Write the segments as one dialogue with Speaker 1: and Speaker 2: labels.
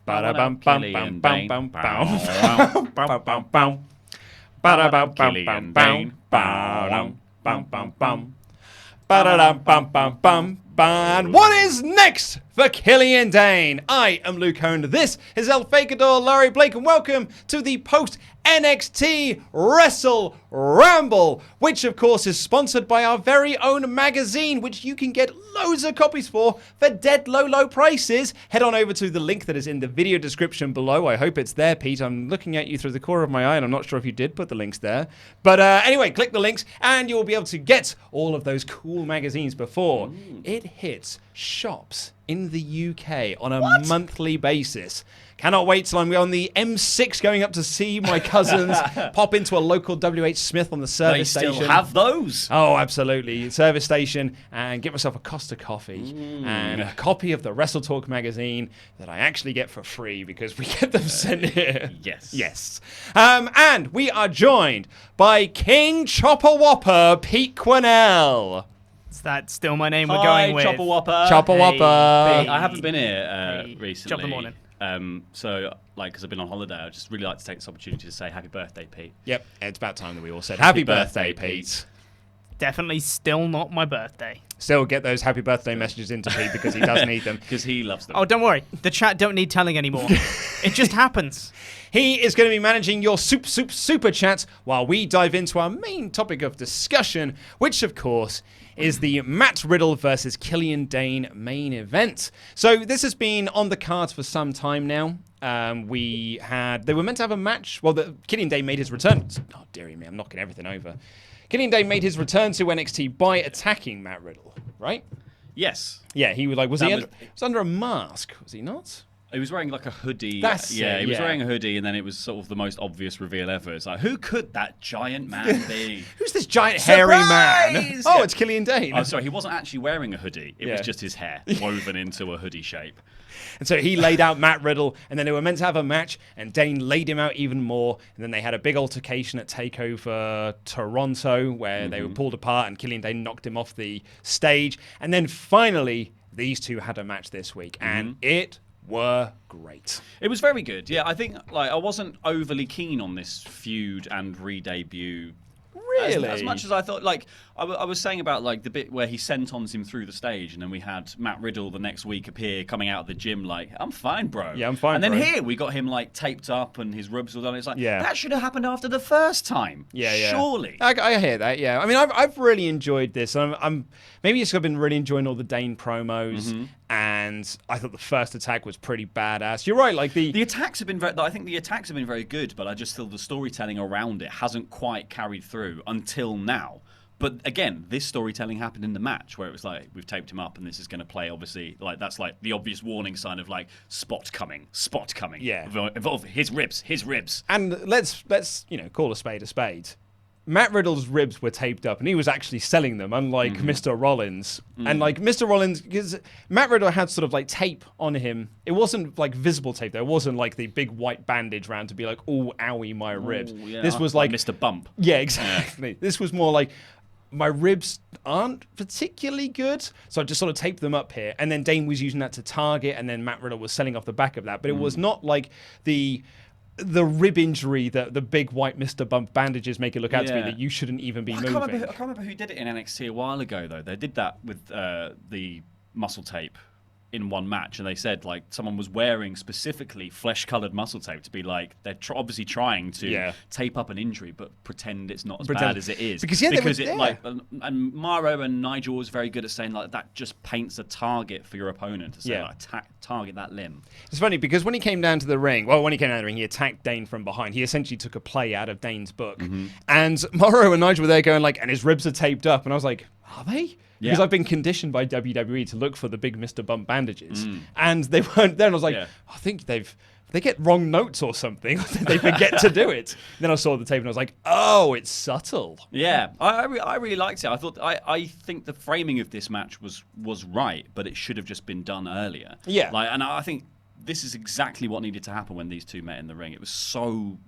Speaker 1: Ba-da-bum, bum, bum, bum, bum, bum. Bum, bum. Ba-da-bum, bum, bum, bum. Bum, bum, bum. Ba-da-dum, bum, bum, bum. And what is next for Killian Dain? I am Luke Hone. This is El Fakador Larry Blake, and welcome to the post NXT WrestleRamble, which of course is sponsored by our very own magazine, which you can get loads of copies for dead low prices. Head on over to the link that is in the video description below. I hope it's there, Pete. I'm looking at you through the corner of my eye, and I'm not sure if you did put the links there. But anyway, click the links, and you'll be able to get all of those cool magazines before it hits shops in the UK on a monthly basis. Cannot wait till I'm on the M6 going up to see my cousins, pop into a local WH Smith on the service station.
Speaker 2: They still have those?
Speaker 1: Oh, absolutely. Service station, and get myself a Costa coffee and a copy of the WrestleTalk magazine that I actually get for free because we get them sent here.
Speaker 2: Yes.
Speaker 1: Yes. And we are joined by King Chopper Whopper, Pete Quinnell.
Speaker 3: Is that still my name we're going with?
Speaker 2: Chopper Whopper.
Speaker 1: Chopper Whopper.
Speaker 2: I haven't been here recently.
Speaker 3: Chop the morning.
Speaker 2: So, because I've been on holiday, I'd just really like to take this opportunity to say happy birthday, Pete.
Speaker 1: Yep, it's about time that we all said happy birthday, Pete.
Speaker 3: Definitely still not my birthday.
Speaker 1: Still get those happy birthday messages into Pete because he does need them.
Speaker 2: Because he loves them.
Speaker 3: Oh, don't worry. The chat don't need telling anymore. It just happens.
Speaker 1: He is going to be managing your super chats while we dive into our main topic of discussion, which, of course, is the Matt Riddle versus Killian Dain main event. So this has been on the cards for some time now. They were meant to have a match. Well, Killian Dain made his return. Oh, dearie me, I'm knocking everything over. Killian Dain made his return to NXT by attacking Matt Riddle, right?
Speaker 2: Yes.
Speaker 1: Yeah, he was like, was under a mask, was he not?
Speaker 2: He was wearing like a hoodie.
Speaker 1: He
Speaker 2: was wearing a hoodie, and then it was sort of the most obvious reveal ever. It's like, who could that giant man be?
Speaker 1: Who's this giant hairy man?
Speaker 2: Surprise!
Speaker 1: Oh, it's Killian Dain.
Speaker 2: Oh, sorry, he wasn't actually wearing a hoodie. It was just his hair woven into a hoodie shape.
Speaker 1: And so he laid out Matt Riddle, and then they were meant to have a match, and Dain laid him out even more. And then they had a big altercation at TakeOver Toronto, where they were pulled apart, and Killian Dain knocked him off the stage. And then finally, these two had a match this week, and it were great.
Speaker 2: It was very good. Yeah, I think I wasn't overly keen on this feud and re-debut.
Speaker 1: Really?
Speaker 2: As much as I thought, I was saying about the bit where he sentons him through the stage, and then we had Matt Riddle the next week appear coming out of the gym I'm fine, bro.
Speaker 1: Yeah, I'm fine,
Speaker 2: and then
Speaker 1: bro.
Speaker 2: here we got him taped up and his ribs all done. It's that should have happened after the first time.
Speaker 1: Yeah.
Speaker 2: Surely.
Speaker 1: I hear that, yeah. I mean, I've really enjoyed this. I'm maybe it's because I've been really enjoying all the Dain promos, and I thought the first attack was pretty badass. You're right, the
Speaker 2: attacks have been I think the attacks have been very good, but I just feel the storytelling around it hasn't quite carried through until now. But again, this storytelling happened in the match where it was we've taped him up and this is going to play, obviously, that's the obvious warning sign of spot coming.
Speaker 1: Yeah.
Speaker 2: Involve his ribs.
Speaker 1: And let's call a spade a spade. Matt Riddle's ribs were taped up, and he was actually selling them, unlike Mr. Rollins. And Mr. Rollins, because Matt Riddle had sort of tape on him. It wasn't visible tape. There wasn't the big white bandage round to be oh, owie, my ribs.
Speaker 2: Yeah.
Speaker 1: This was
Speaker 2: Mr. Bump.
Speaker 1: Yeah, exactly. Yeah. This was more my ribs aren't particularly good, so I just sort of taped them up here. And then Dain was using that to target, and then Matt Riddle was selling off the back of that. But it was not the rib injury that the big white Mr. Bump bandages make it look out to be that you shouldn't even be moving.
Speaker 2: I can't remember who did it in NXT a while ago, though. They did that with the muscle tape in one match, and they said someone was wearing specifically flesh-colored muscle tape to be they're obviously trying to tape up an injury, but pretend it's not as bad as it is.
Speaker 1: Because
Speaker 2: and Mauro and Nigel was very good at saying that just paints a target for your opponent to say target that limb.
Speaker 1: It's funny because when he came down to the ring, he attacked Dain from behind. He essentially took a play out of Dain's book, and Mauro and Nigel were there going and his ribs are taped up, and I was like, are they? Because I've been conditioned by WWE to look for the big Mr. Bump bandages. And they weren't there. And I was I think they get wrong notes or something. They forget to do it. Then I saw the tape and I was oh, it's subtle.
Speaker 2: Yeah, I really liked it. I think the framing of this match was right, but it should have just been done earlier.
Speaker 1: Yeah.
Speaker 2: And I think this is exactly what needed to happen when these two met in the ring. It was so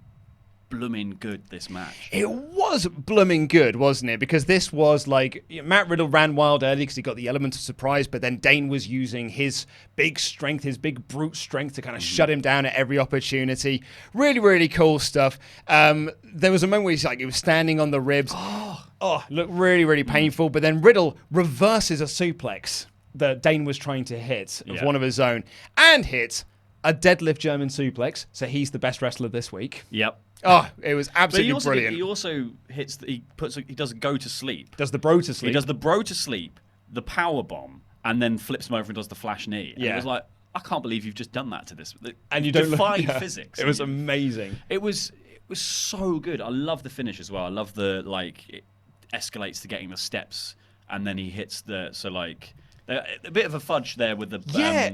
Speaker 2: blooming good, this match.
Speaker 1: It was blooming good, wasn't it? Because this was like, Matt Riddle ran wild early because he got the element of surprise, but then Dain was using his big strength, his big brute strength to kind of shut him down at every opportunity. Really, really cool stuff. There was a moment where he was standing on the ribs. Oh, looked really, really painful. But then Riddle reverses a suplex that Dain was trying to hit of one of his own and hit a deadlift German suplex. So he's the best wrestler this week.
Speaker 2: Yep.
Speaker 1: Oh, it was absolutely brilliant.
Speaker 2: He also hits. He does a go to sleep.
Speaker 1: Does the bro to sleep.
Speaker 2: He does the bro to sleep, the power bomb, and then flips him over and does the flash knee. And it was like, I can't believe you've just done that to this.
Speaker 1: And you don't
Speaker 2: defy physics.
Speaker 1: It was amazing.
Speaker 2: It was so good. I love the finish as well. I love the it escalates to getting the steps, and then he hits a bit of a fudge there with the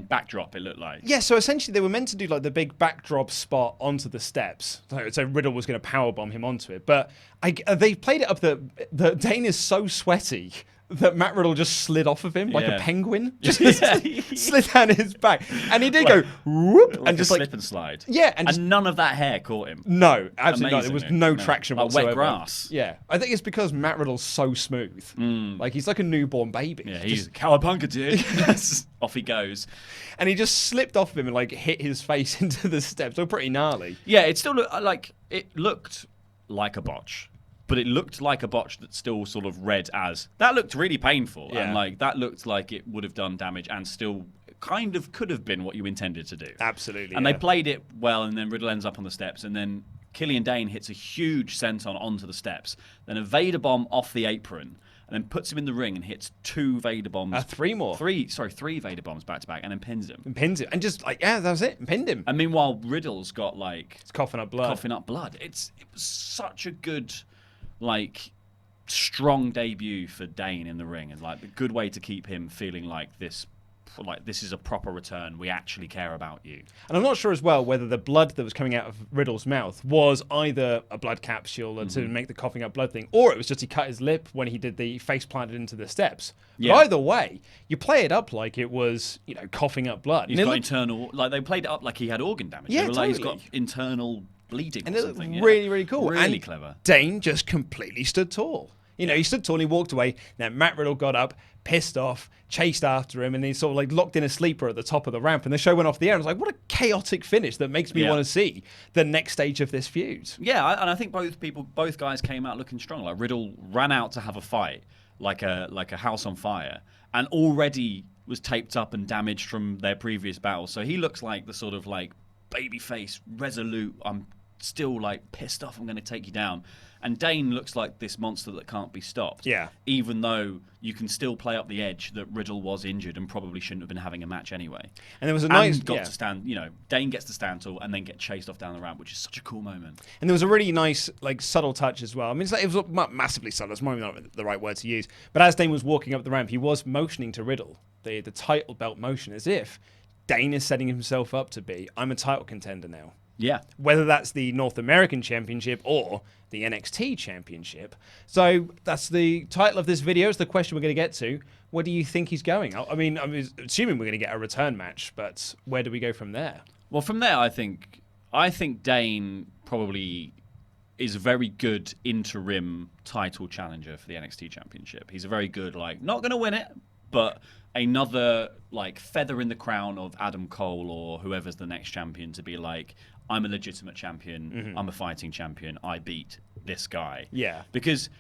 Speaker 2: backdrop, it looked like.
Speaker 1: Yeah, so essentially they were meant to do like the big backdrop spot onto the steps. So Riddle was going to powerbomb him onto it. But they played it up that Dain is so sweaty that Matt Riddle just slid off of him like a penguin. Just slid down his back. And he did go whoop
Speaker 2: and just slip and slide.
Speaker 1: Yeah.
Speaker 2: And none of that hair caught him.
Speaker 1: No, absolutely not. There was no traction whatsoever.
Speaker 2: Wet grass.
Speaker 1: Yeah. I think it's because Matt Riddle's so smooth. Like he's like a newborn baby.
Speaker 2: Yeah, he's cowabunga, dude. Off he goes.
Speaker 1: And he just slipped off of him and like hit his face into the steps. So pretty gnarly.
Speaker 2: Yeah, it still looked like a botch. But it looked like a botch that still sort of read as, that looked really painful.
Speaker 1: Yeah.
Speaker 2: And that looked like it would have done damage and still kind of could have been what you intended to do.
Speaker 1: Absolutely.
Speaker 2: And they played it well, and then Riddle ends up on the steps, and then Killian Dain hits a huge senton onto the steps, then a Vader bomb off the apron, and then puts him in the ring and hits 2 Vader bombs.
Speaker 1: 3 more.
Speaker 2: 3 Vader bombs back to back, and then pins him.
Speaker 1: And just that was it. And pinned him.
Speaker 2: And meanwhile, Riddle's got
Speaker 1: it's coughing up blood.
Speaker 2: It was such a good, strong debut for Dain in the ring, and a good way to keep him feeling like this is a proper return. We actually care about you.
Speaker 1: And I'm not sure as well whether the blood that was coming out of Riddle's mouth was either a blood capsule to make the coughing up blood thing, or it was just he cut his lip when he did the face planted into the steps. But either way, you play it up like it was, coughing up blood.
Speaker 2: He's got internal, they played it up like he had organ damage.
Speaker 1: Yeah,
Speaker 2: totally. He's got internal bleeding
Speaker 1: and
Speaker 2: or
Speaker 1: it
Speaker 2: something.
Speaker 1: Looked really, really cool.
Speaker 2: Really
Speaker 1: and
Speaker 2: clever.
Speaker 1: Dain just completely stood tall. He stood tall and he walked away. Then Matt Riddle got up, pissed off, chased after him, and he sort of locked in a sleeper at the top of the ramp. And the show went off the air. And I was like, what a chaotic finish that makes me want to see the next stage of this feud.
Speaker 2: Yeah, and I think both guys came out looking strong. Riddle ran out to have a fight, like a house on fire, and already was taped up and damaged from their previous battle. So he looks like the sort of babyface, resolute. I'm still pissed off. I'm going to take you down. And Dain looks like this monster that can't be stopped.
Speaker 1: Yeah.
Speaker 2: Even though you can still play up the edge that Riddle was injured and probably shouldn't have been having a match anyway. And there was a nice... to stand, Dain gets to stand tall and then get chased off down the ramp, which is such a cool moment.
Speaker 1: And there was a really nice, subtle touch as well. I mean, it was not massively subtle. It's probably not the right word to use. But as Dain was walking up the ramp, he was motioning to Riddle, the title belt motion, as if Dain is setting himself up to be, I'm a title contender now.
Speaker 2: Yeah.
Speaker 1: Whether that's the North American Championship or the NXT Championship. So that's the title of this video. It's the question we're going to get to. Where do you think he's going? I mean, I'm assuming we're going to get a return match, but where do we go from there?
Speaker 2: Well, from there, I think Dain probably is a very good interim title challenger for the NXT Championship. He's a very good, not going to win it, but another, feather in the crown of Adam Cole or whoever's the next champion to be I'm a legitimate champion. I'm a fighting champion. I beat this guy.
Speaker 1: Yeah.
Speaker 2: Because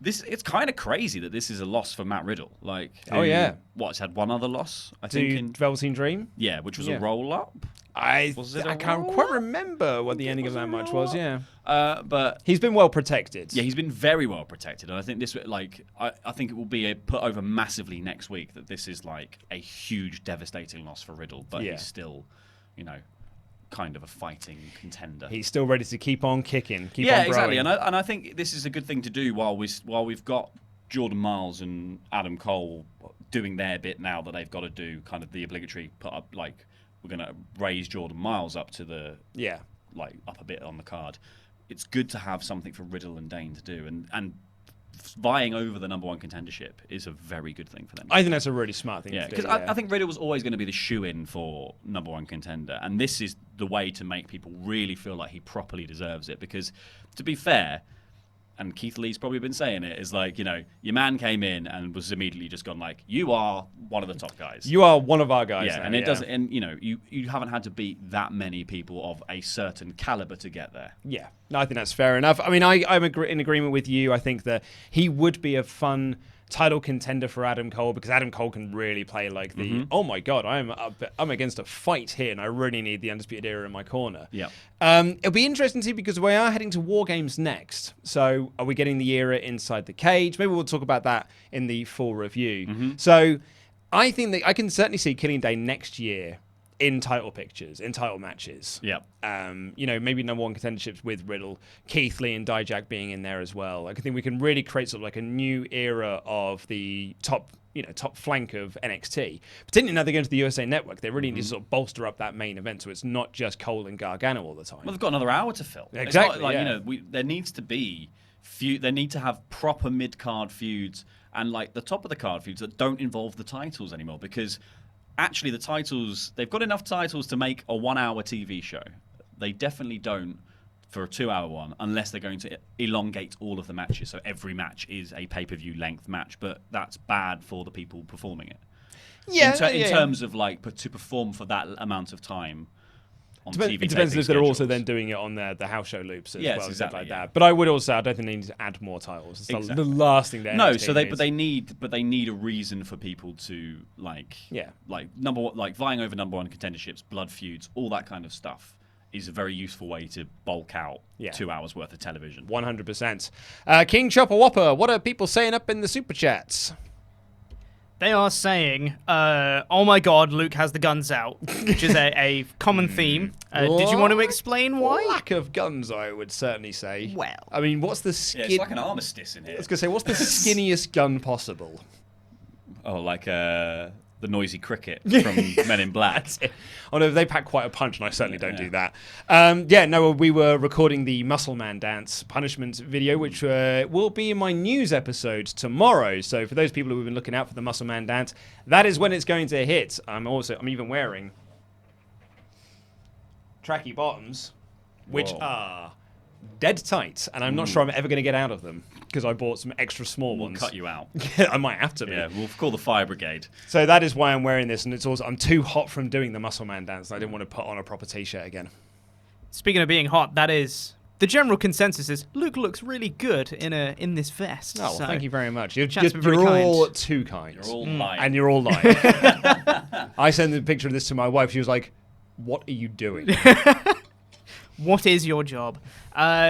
Speaker 2: it's kind of crazy that this is a loss for Matt Riddle. He's had one other loss, I think. In
Speaker 1: Velveteen Dream?
Speaker 2: Yeah, which was a roll-up.
Speaker 1: I can't quite remember what the ending of that match was, yeah.
Speaker 2: But
Speaker 1: he's been well protected.
Speaker 2: Yeah, he's been very well protected. And I think this, I think it will be put over massively next week that this is a huge, devastating loss for Riddle. But he's still, kind of a fighting contender.
Speaker 1: He's still ready to keep on kicking, keep on growing.
Speaker 2: Exactly. And I think this is a good thing to do while we've got Jordan Miles and Adam Cole doing their bit now that they've got to do kind of the obligatory put up, we're going to raise Jordan Miles up to the up a bit on the card. It's good to have something for Riddle and Dain to do, and vying over the number one contendership is a very good thing for them.
Speaker 1: I think that's a really smart thing to do.
Speaker 2: Because I think Riddle was always going to be the shoe-in for number one contender, and this is the way to make people really feel like he properly deserves it. Because, to be fair, and Keith Lee's probably been saying it, is like, your man came in and was immediately just gone like, you are one of the top guys.
Speaker 1: You are one of our guys.
Speaker 2: Yeah,
Speaker 1: now,
Speaker 2: and it doesn't, and you haven't had to beat that many people of a certain caliber to get there.
Speaker 1: Yeah, no, I think that's fair enough. I mean, I'm in agreement with you. I think that he would be a fun title contender for Adam Cole, because Adam Cole can really play like the oh my god, I'm against a fight here and I really need the Undisputed Era in my corner.
Speaker 2: Yeah.
Speaker 1: It'll be interesting to see, because we are heading to War Games next. So are we getting the Era inside the cage? Maybe we'll talk about that in the full review. So I think that I can certainly see Killian Dain next year in title pictures, in title matches.
Speaker 2: Yeah.
Speaker 1: Maybe number one contenderships with Riddle, Keith Lee and Dijak being in there as well. I think we can really create sort of like a new era of the top flank of NXT. Particularly now they're going to the USA Network. They really need to sort of bolster up that main event so it's not just Cole and Gargano all the time.
Speaker 2: Well, they've got another hour to fill.
Speaker 1: Exactly.
Speaker 2: There needs to be they need to have proper mid-card feuds and like the top of the card feuds that don't involve the titles anymore, because actually the titles, they've got enough titles to make a 1 hour TV show. They definitely don't for a 2 hour one, unless they're going to elongate all of the matches. So every match is a pay-per-view length match, but that's bad for the people performing it.
Speaker 1: Yeah.
Speaker 2: In terms of like to perform for that amount of time on TV.
Speaker 1: It depends if they're also then doing it on the house show loops as well,
Speaker 2: exactly,
Speaker 1: like that. But I would also, I don't think they need to add more titles. It's the last thing they
Speaker 2: need a reason for people to like vying over number one contenderships, blood feuds, all that kind of stuff is a very useful way to bulk out 2 hours worth of television.
Speaker 1: 100%. King Chopper Whopper, what are people saying up in the super chats?
Speaker 3: They are saying, oh my god, Luke has the guns out, which is a common theme. Did you want to explain why?
Speaker 1: Lack of guns, I would certainly say.
Speaker 3: Well.
Speaker 1: I mean, what's the
Speaker 2: it's like an armistice in here.
Speaker 1: I was going to say, what's the skinniest gun possible?
Speaker 2: Oh, like the noisy cricket from Men in Black.
Speaker 1: Oh no, they pack quite a punch, and I certainly don't do that. We were recording the Muscle Man Dance punishment video, which will be in my news episode tomorrow. So for those people who have been looking out for the Muscle Man Dance, that is when it's going to hit. I'm even wearing tracky bottoms, which are dead tight, and I'm not sure I'm ever going to get out of them because I bought some extra small ones.
Speaker 2: Cut you out.
Speaker 1: I might have to be.
Speaker 2: Yeah, we'll call the fire brigade.
Speaker 1: So that is why I'm wearing this, and it's also I'm too hot from doing the Muscle Man Dance. I didn't want to put on a proper t-shirt again.
Speaker 3: Speaking of being hot, that is the general consensus is Luke looks really good in this vest.
Speaker 1: Oh, well,
Speaker 3: so
Speaker 1: thank you very much. You're
Speaker 3: very
Speaker 1: all
Speaker 3: kind.
Speaker 1: too kind.
Speaker 2: You're all lying.
Speaker 1: And you're all lying. I sent the picture of this to my wife. She was like, "What are you doing?"
Speaker 3: What is your job?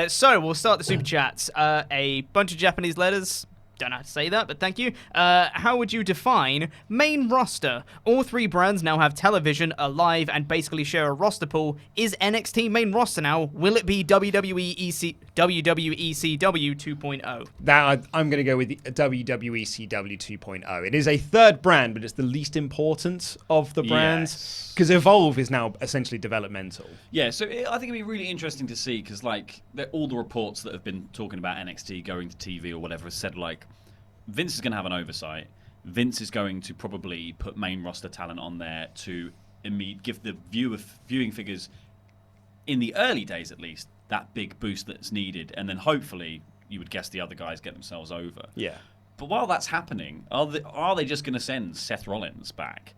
Speaker 3: So we'll start the super chats. A bunch of Japanese letters. Don't know how to say that, but thank you. How would you define main roster? All three brands now have television, are live, and basically share a roster pool. Is NXT main roster now? Will it be WWE ECW 2.0?
Speaker 1: Now, I'm going to go with the WWE CW 2.0. It is a third brand, but it's the least important of the brands. Because Evolve is now essentially developmental.
Speaker 2: Yeah, so I think it'd be really interesting to see, because like all the reports that have been talking about NXT going to TV or whatever have said like Vince is going to have an oversight. Vince is going to probably put main roster talent on there to give the viewing figures in the early days at least that big boost that's needed, and then hopefully you would guess the other guys get themselves over.
Speaker 1: Yeah.
Speaker 2: But while that's happening, are they just going to send Seth Rollins back?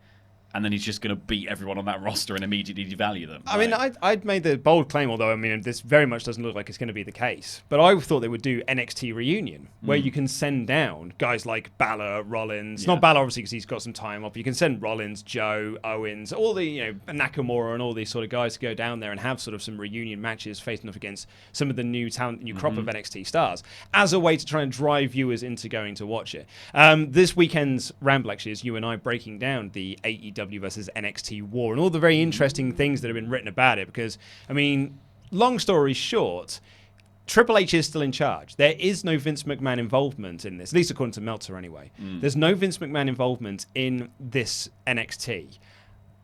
Speaker 2: And then he's just going to beat everyone on that roster and immediately devalue them.
Speaker 1: I mean, I'd made the bold claim, although, I mean, this very much doesn't look like it's going to be the case. But I thought they would do NXT Reunion, where you can send down guys like Balor, Rollins. Yeah. Not Balor, obviously, because he's got some time off. You can send Rollins, Joe, Owens, all the, Nakamura and all these sort of guys to go down there and have sort of some reunion matches facing off against some of the new talent, new crop of NXT stars, as a way to try and drive viewers into going to watch it. This weekend's Ramble, actually, is you and I breaking down the AEW versus NXT war and all the very interesting things that have been written about it, because I mean, long story short, Triple H is still in charge. There is no Vince McMahon involvement in this, at least according to Meltzer anyway. There's no Vince McMahon involvement in this NXT.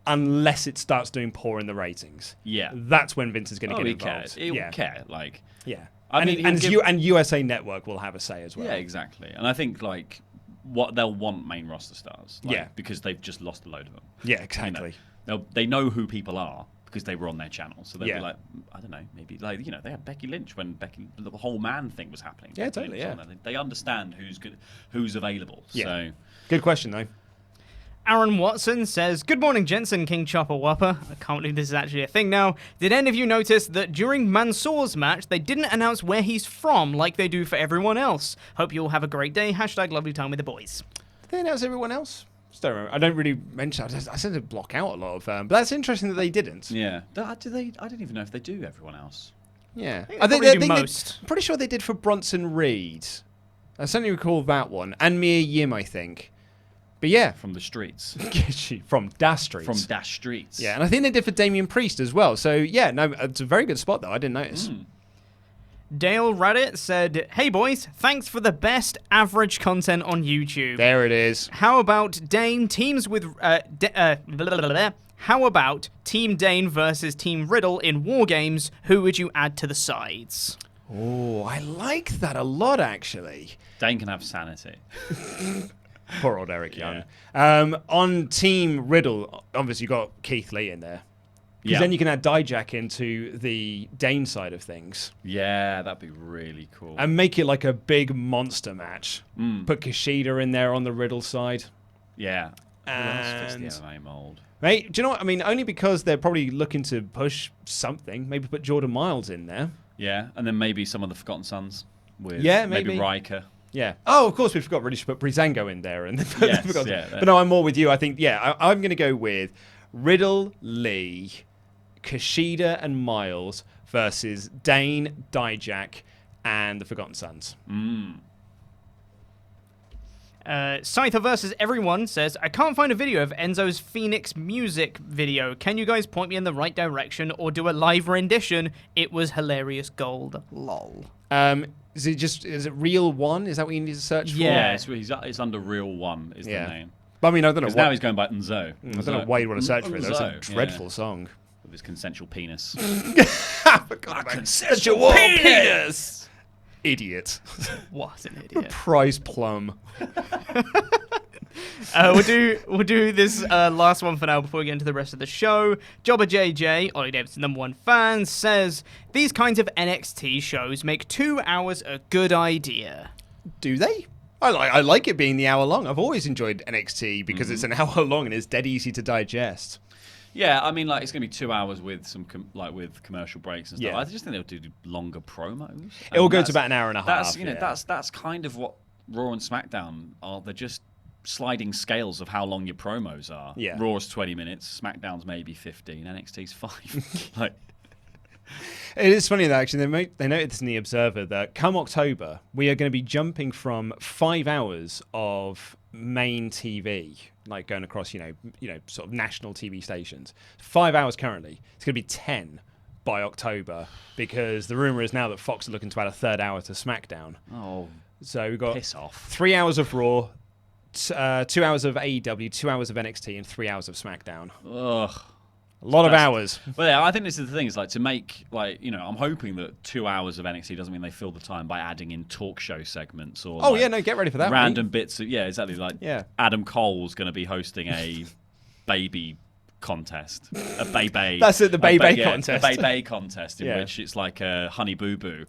Speaker 1: unless it starts doing poor in the ratings.
Speaker 2: Yeah.
Speaker 1: That's when Vince is going to get
Speaker 2: he
Speaker 1: involved.
Speaker 2: cares. He will care. Like,
Speaker 1: yeah.
Speaker 2: I mean,
Speaker 1: and USA Network will have a say as well.
Speaker 2: Yeah, exactly. And I think like what they'll want main roster stars. Like,
Speaker 1: Yeah.
Speaker 2: because they've just lost a load of them.
Speaker 1: Yeah, exactly.
Speaker 2: They know who people are because they were on their channel. So they'll
Speaker 1: Yeah.
Speaker 2: be like, I don't know, maybe like they had Becky Lynch when the whole man thing was happening.
Speaker 1: Yeah,
Speaker 2: Becky
Speaker 1: totally.
Speaker 2: Lynch
Speaker 1: Yeah.
Speaker 2: on there. They understand who's good, who's available.
Speaker 1: Yeah.
Speaker 2: So
Speaker 1: Good question though.
Speaker 3: Aaron Watson says, "Good morning, Jensen, King Chopper Whopper. I can't believe this is actually a thing now. Did any of you notice that during Mansoor's match, they didn't announce where he's from like they do for everyone else? Hope you all have a great day. Hashtag lovely time with the boys."
Speaker 1: Did they announce everyone else? Just don't remember. I don't really mention. I tend to block out a lot of. But that's interesting that they didn't.
Speaker 2: yeah, do they? I don't even know if they do everyone else.
Speaker 1: Yeah,
Speaker 3: I think they probably do most.
Speaker 1: I'm pretty sure they did for Bronson Reed. I certainly recall that one, and Mia Yim, I think. But yeah,
Speaker 2: From the streets.
Speaker 1: from Das Streets.
Speaker 2: From Dash Streets.
Speaker 1: Yeah, and I think they did for Damian Priest as well. So yeah, no, it's a very good spot though. I didn't notice.
Speaker 3: Dale Reddit said, "Hey boys, thanks for the best average content on YouTube.
Speaker 1: There it is.
Speaker 3: How about Dane teams with how about Team Dane versus Team Riddle in War Games? Who would you add to the sides?"
Speaker 1: Oh, I like that a lot actually.
Speaker 2: Dane can have sanity.
Speaker 1: Poor old Eric Young. On Team Riddle, obviously you got Keith Lee in there. Because then you can add Dijak into the Dane side of things.
Speaker 2: Yeah, that'd be really cool.
Speaker 1: And make it like a big monster match. Put Kushida in there on the Riddle side.
Speaker 2: Yeah. Who else
Speaker 1: And
Speaker 2: fits the MMA mold?
Speaker 1: Mate, do you know what I mean? Only because they're probably looking to push something. Maybe put Jordan Miles in there.
Speaker 2: Yeah, and then maybe some of the Forgotten Sons with
Speaker 1: maybe.
Speaker 2: Riker.
Speaker 1: Yeah. Oh, of course we forgot. Really should put Breezango in there.
Speaker 2: Yes,
Speaker 1: But no, I'm more with you. I think, I'm going to go with Riddle, Lee, Kushida, and Miles versus Dane, Dijak, and the Forgotten Sons.
Speaker 3: Scyther versus everyone says, "I can't find a video of Enzo's Phoenix music video. Can you guys point me in the right direction or do a live rendition? It was hilarious gold. Lol."
Speaker 1: Is it Real One? Is that what you need to search for?
Speaker 2: Yeah, it's under Real One is the name.
Speaker 1: But I mean, I don't know.
Speaker 2: Because now he's going by Nzo.
Speaker 1: I don't know why you'd want to search for it. That was a
Speaker 2: Nzo,
Speaker 1: dreadful song.
Speaker 2: With his consensual penis.
Speaker 1: Consensual penis! Idiot.
Speaker 3: What an idiot.
Speaker 1: Prize plum.
Speaker 3: We'll do this last one for now before we get into the rest of the show. Jobber JJ, Ollie Davis' #1 fan, says, "These kinds of NXT shows make 2 hours a good idea."
Speaker 1: Do they? I like it being the hour long. I've always enjoyed NXT because it's an hour long and it's dead easy to digest.
Speaker 2: Yeah, I mean, like it's going to be 2 hours with some with commercial breaks and stuff.
Speaker 1: Yeah.
Speaker 2: I just think they'll do longer promos.
Speaker 1: It will go to about an hour and a half.
Speaker 2: That's kind of what Raw and SmackDown are. They're just sliding scales of how long your promos are.
Speaker 1: Yeah.
Speaker 2: Raw's 20 minutes, SmackDown's maybe 15, NXT's 5. Like,
Speaker 1: it is funny that actually they noted this in the Observer that come October we are going to be jumping from 5 hours of main TV, like going across sort of national TV stations. 5 hours currently. It's going to be 10 by October because the rumor is now that Fox are looking to add a third hour to SmackDown.
Speaker 2: oh,
Speaker 1: So we've got
Speaker 2: piss off.
Speaker 1: 3 hours of Raw, 2 hours of AEW, 2 hours of NXT, and 3 hours of SmackDown.
Speaker 2: Ugh.
Speaker 1: A lot of hours.
Speaker 2: Well, yeah, I think this is the thing. It's like to make, I'm hoping that 2 hours of NXT doesn't mean they fill the time by adding in talk show segments or.
Speaker 1: Oh, no, get ready for that.
Speaker 2: Random bits. Exactly. Like,
Speaker 1: Yeah.
Speaker 2: Adam Cole's going to be hosting a baby contest. A baby.
Speaker 1: That's it, the baby contest.
Speaker 2: A baby contest in
Speaker 1: Yeah.
Speaker 2: which it's like a honey boo boo.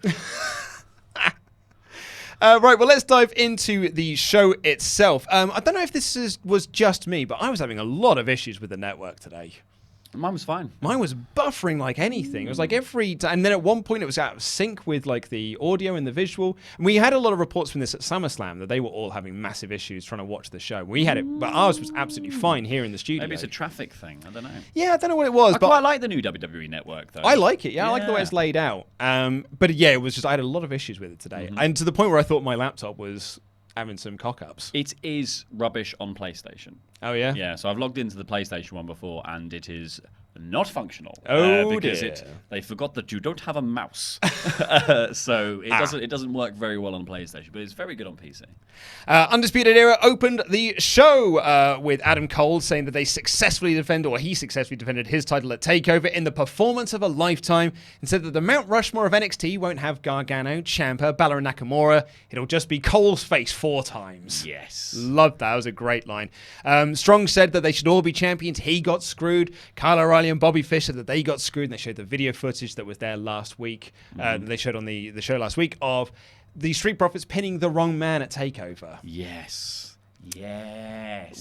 Speaker 1: Right, well, let's dive into the show itself. I don't know if this was just me, but I was having a lot of issues with the network today.
Speaker 2: Mine was fine.
Speaker 1: Mine was buffering like anything. It was like every time. And then at one point it was out of sync with like the audio and the visual. And we had a lot of reports from this at SummerSlam that they were all having massive issues trying to watch the show. We had it, but ours was absolutely fine here in the studio.
Speaker 2: Maybe it's a traffic thing. I don't know.
Speaker 1: Yeah, I don't know what it was.
Speaker 2: I
Speaker 1: but
Speaker 2: quite like the new WWE network, though.
Speaker 1: I like it, I like the way it's laid out. But yeah, it was just, I had a lot of issues with it today. And to the point where I thought my laptop was having some cock-ups.
Speaker 2: It is rubbish on PlayStation.
Speaker 1: Oh, yeah?
Speaker 2: Yeah, so I've logged into the PlayStation one before, and it is not functional.
Speaker 1: Oh,
Speaker 2: because
Speaker 1: dear.
Speaker 2: they forgot that you don't have a mouse. So it doesn't work very well on PlayStation, but it's very good on PC.
Speaker 1: Undisputed Era opened the show with Adam Cole saying that he successfully defended his title at TakeOver in the performance of a lifetime, and said that the Mount Rushmore of NXT won't have Gargano, Ciampa, Balor, and Nakamura. It'll just be Cole's face 4 times.
Speaker 2: Yes.
Speaker 1: Loved that. That was a great line. Strong said that they should all be champions. He got screwed. Kyle O'Reilly and Bobby Fish said that they got screwed, and they showed the video footage that was there last week, that they showed on the show last week, of the Street Profits pinning the wrong man at TakeOver.
Speaker 2: Yes.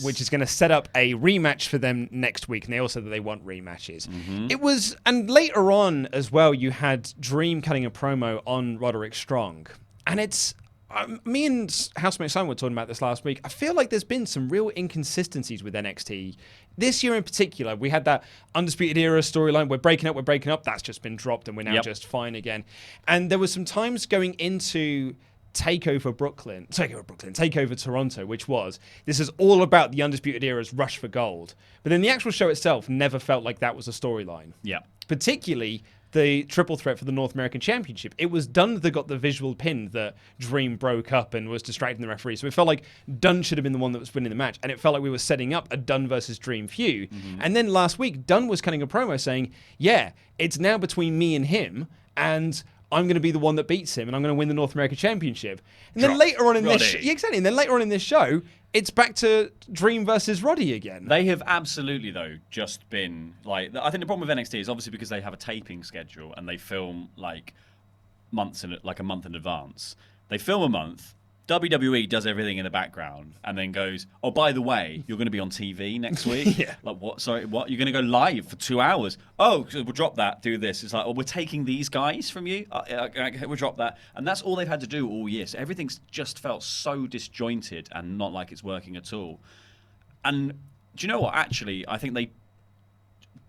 Speaker 1: Which is going to set up a rematch for them next week, and they also said that they want rematches. It was, and later on as well, you had Dream cutting a promo on Roderick Strong, and it's, me and Housemate Simon were talking about this last week. I feel like there's been some real inconsistencies with NXT. This year in particular, we had that Undisputed Era storyline. We're breaking up. That's just been dropped, and we're now just fine again. And there were some times going into Takeover Toronto, which was, this is all about the Undisputed Era's rush for gold. But then the actual show itself never felt like that was a storyline.
Speaker 2: Yeah.
Speaker 1: Particularly the triple threat for the North American Championship. It was Dunn that got the visual pin that Dream broke up and was distracting the referee. So it felt like Dunn should have been the one that was winning the match. And it felt like we were setting up a Dunn versus Dream feud. And then last week, Dunn was cutting a promo saying, yeah, it's now between me and him, and I'm going to be the one that beats him, and I'm going to win the North American Championship. And then later on in this and then later on in this show, it's back to Dream versus Roddy again.
Speaker 2: They have absolutely, though, just been like, I think the problem with NXT is obviously because they have a taping schedule and they film like a month in advance. They film a month. WWE does everything in the background and then goes, oh, by the way, you're going to be on TV next week?
Speaker 1: Yeah.
Speaker 2: Like, what? Sorry, what? You're going to go live for 2 hours? Oh, so we'll drop that, do this. It's like, oh, we're taking these guys from you? We'll drop that. And that's all they've had to do all year. So everything's just felt so disjointed and not like it's working at all. And do you know what? Actually, I think they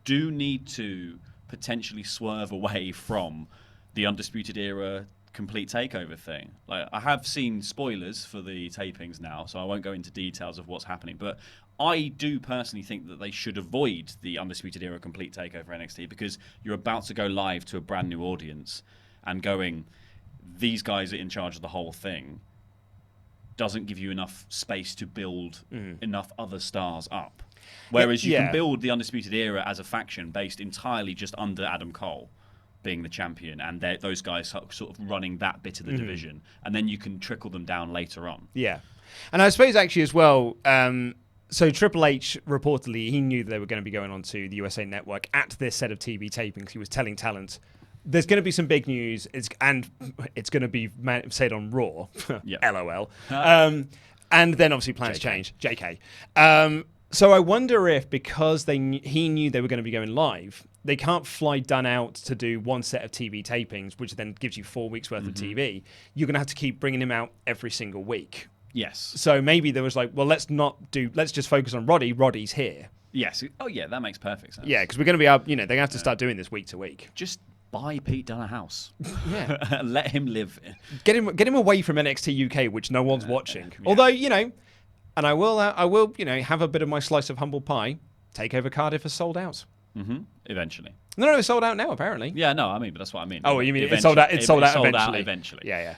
Speaker 2: do need to potentially swerve away from the Undisputed Era complete takeover thing. Like, I have seen spoilers for the tapings now, so I won't go into details of what's happening, but I do personally think that they should avoid the Undisputed Era complete takeover NXT, because you're about to go live to a brand new audience, and going, these guys are in charge of the whole thing, doesn't give you enough space to build enough other stars up. Whereas you can build the Undisputed Era as a faction based entirely just under Adam Cole being the champion, and those guys sort of running that bit of the division, and then you can trickle them down later on. Yeah.
Speaker 1: And I suppose actually as well, so Triple H reportedly, he knew that they were going to be going on to the USA Network at this set of TV tapings. He was telling talent, there's going to be some big news, it's going to be said on Raw. LOL. And then obviously plans change. JK. So I wonder if, because he knew they were going to be going live, they can't fly Dunn out to do one set of TV tapings, which then gives you 4 weeks worth of TV. You're going to have to keep bringing him out every single week.
Speaker 2: Yes.
Speaker 1: So maybe there was like, well, let's just focus on Roddy. Roddy's here.
Speaker 2: Yes. Oh yeah, that makes perfect sense.
Speaker 1: Yeah, because we're going to be able, they're going to have to start doing this week to week.
Speaker 2: Just buy Pete Dunne a house.
Speaker 1: Yeah.
Speaker 2: Let him live.
Speaker 1: Get him away from NXT UK, which no one's watching. Yeah. Although, and I will, have a bit of my slice of humble pie. TakeOver Cardiff is sold out.
Speaker 2: Eventually.
Speaker 1: No, it's sold out now, apparently.
Speaker 2: Yeah, no, I mean, but that's what I mean.
Speaker 1: Oh, you mean it's sold out? It's sold out eventually.
Speaker 2: Eventually.
Speaker 1: Yeah.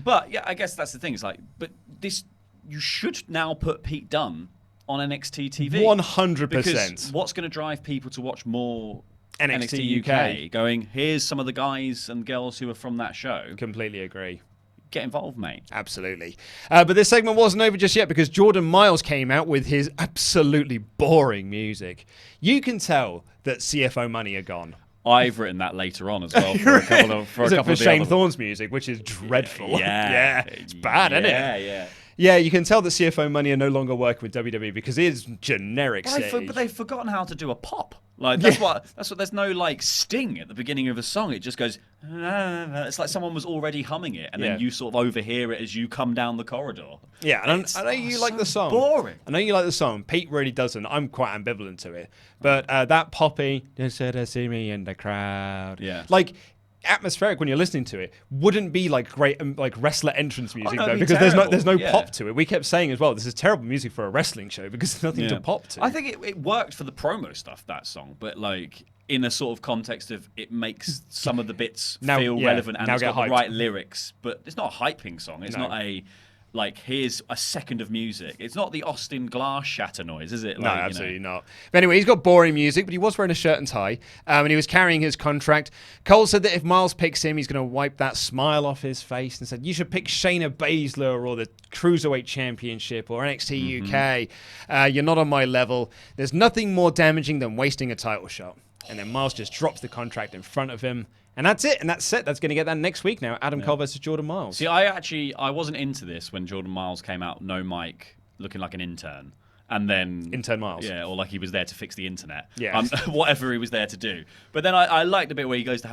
Speaker 2: But yeah, I guess that's the thing. It's like, but this, you should now put Pete Dunne on NXT TV.
Speaker 1: 100%.
Speaker 2: Because what's going to drive people to watch more NXT UK? Going, here's some of the guys and girls who are from that show.
Speaker 1: Completely agree.
Speaker 2: Get involved, mate.
Speaker 1: Absolutely. But this segment wasn't over just yet, because Jordan Miles came out with his absolutely boring music. You can tell that CFO money are gone.
Speaker 2: I've written that later on as well for a couple of
Speaker 1: Shane Thorne's music, which is dreadful.
Speaker 2: Yeah.
Speaker 1: It's bad, isn't it?
Speaker 2: Yeah.
Speaker 1: Yeah, you can tell that CFO money are no longer working with WWE because it is generic.
Speaker 2: But they've forgotten how to do a pop. Like that's what. There's no like sting at the beginning of a song. It just goes. It's like someone was already humming it, and then you sort of overhear it as you come down the corridor.
Speaker 1: Yeah, and I know you like the song.
Speaker 2: Boring.
Speaker 1: I know you like the song. Pete really doesn't. I'm quite ambivalent to it. But that poppy, just said to see me in the crowd.
Speaker 2: Yeah.
Speaker 1: Like, atmospheric when you're listening to it. Wouldn't be like great like wrestler entrance music
Speaker 2: no,
Speaker 1: though,
Speaker 2: it'd be
Speaker 1: because there's no
Speaker 2: terrible.
Speaker 1: pop to it. We kept saying as well, this is terrible music for a wrestling show because there's nothing to pop to.
Speaker 2: I think it worked for the promo stuff, that song, but like in a sort of context of it makes some of the bits feel relevant and it's got the right lyrics, but it's not a hyping song. It's not a like, here's a second of music. It's not the Austin glass shatter noise, is it?
Speaker 1: No, absolutely not. But anyway, he's got boring music, but he was wearing a shirt and tie, and he was carrying his contract. Cole said that if Miles picks him, he's going to wipe that smile off his face and said, you should pick Shayna Baszler or the Cruiserweight Championship or NXT UK. You're not on my level. There's nothing more damaging than wasting a title shot. And then Miles just drops the contract in front of him. And that's it. And that's it. That's going to get that next week now. Adam Cole versus Jordan Miles.
Speaker 2: See, I wasn't into this when Jordan Miles came out, no mic, looking like an intern. And then...
Speaker 1: Intern Miles.
Speaker 2: Yeah, or like he was there to fix the internet.
Speaker 1: Yeah.
Speaker 2: Whatever he was there to do. But then I liked the bit where he just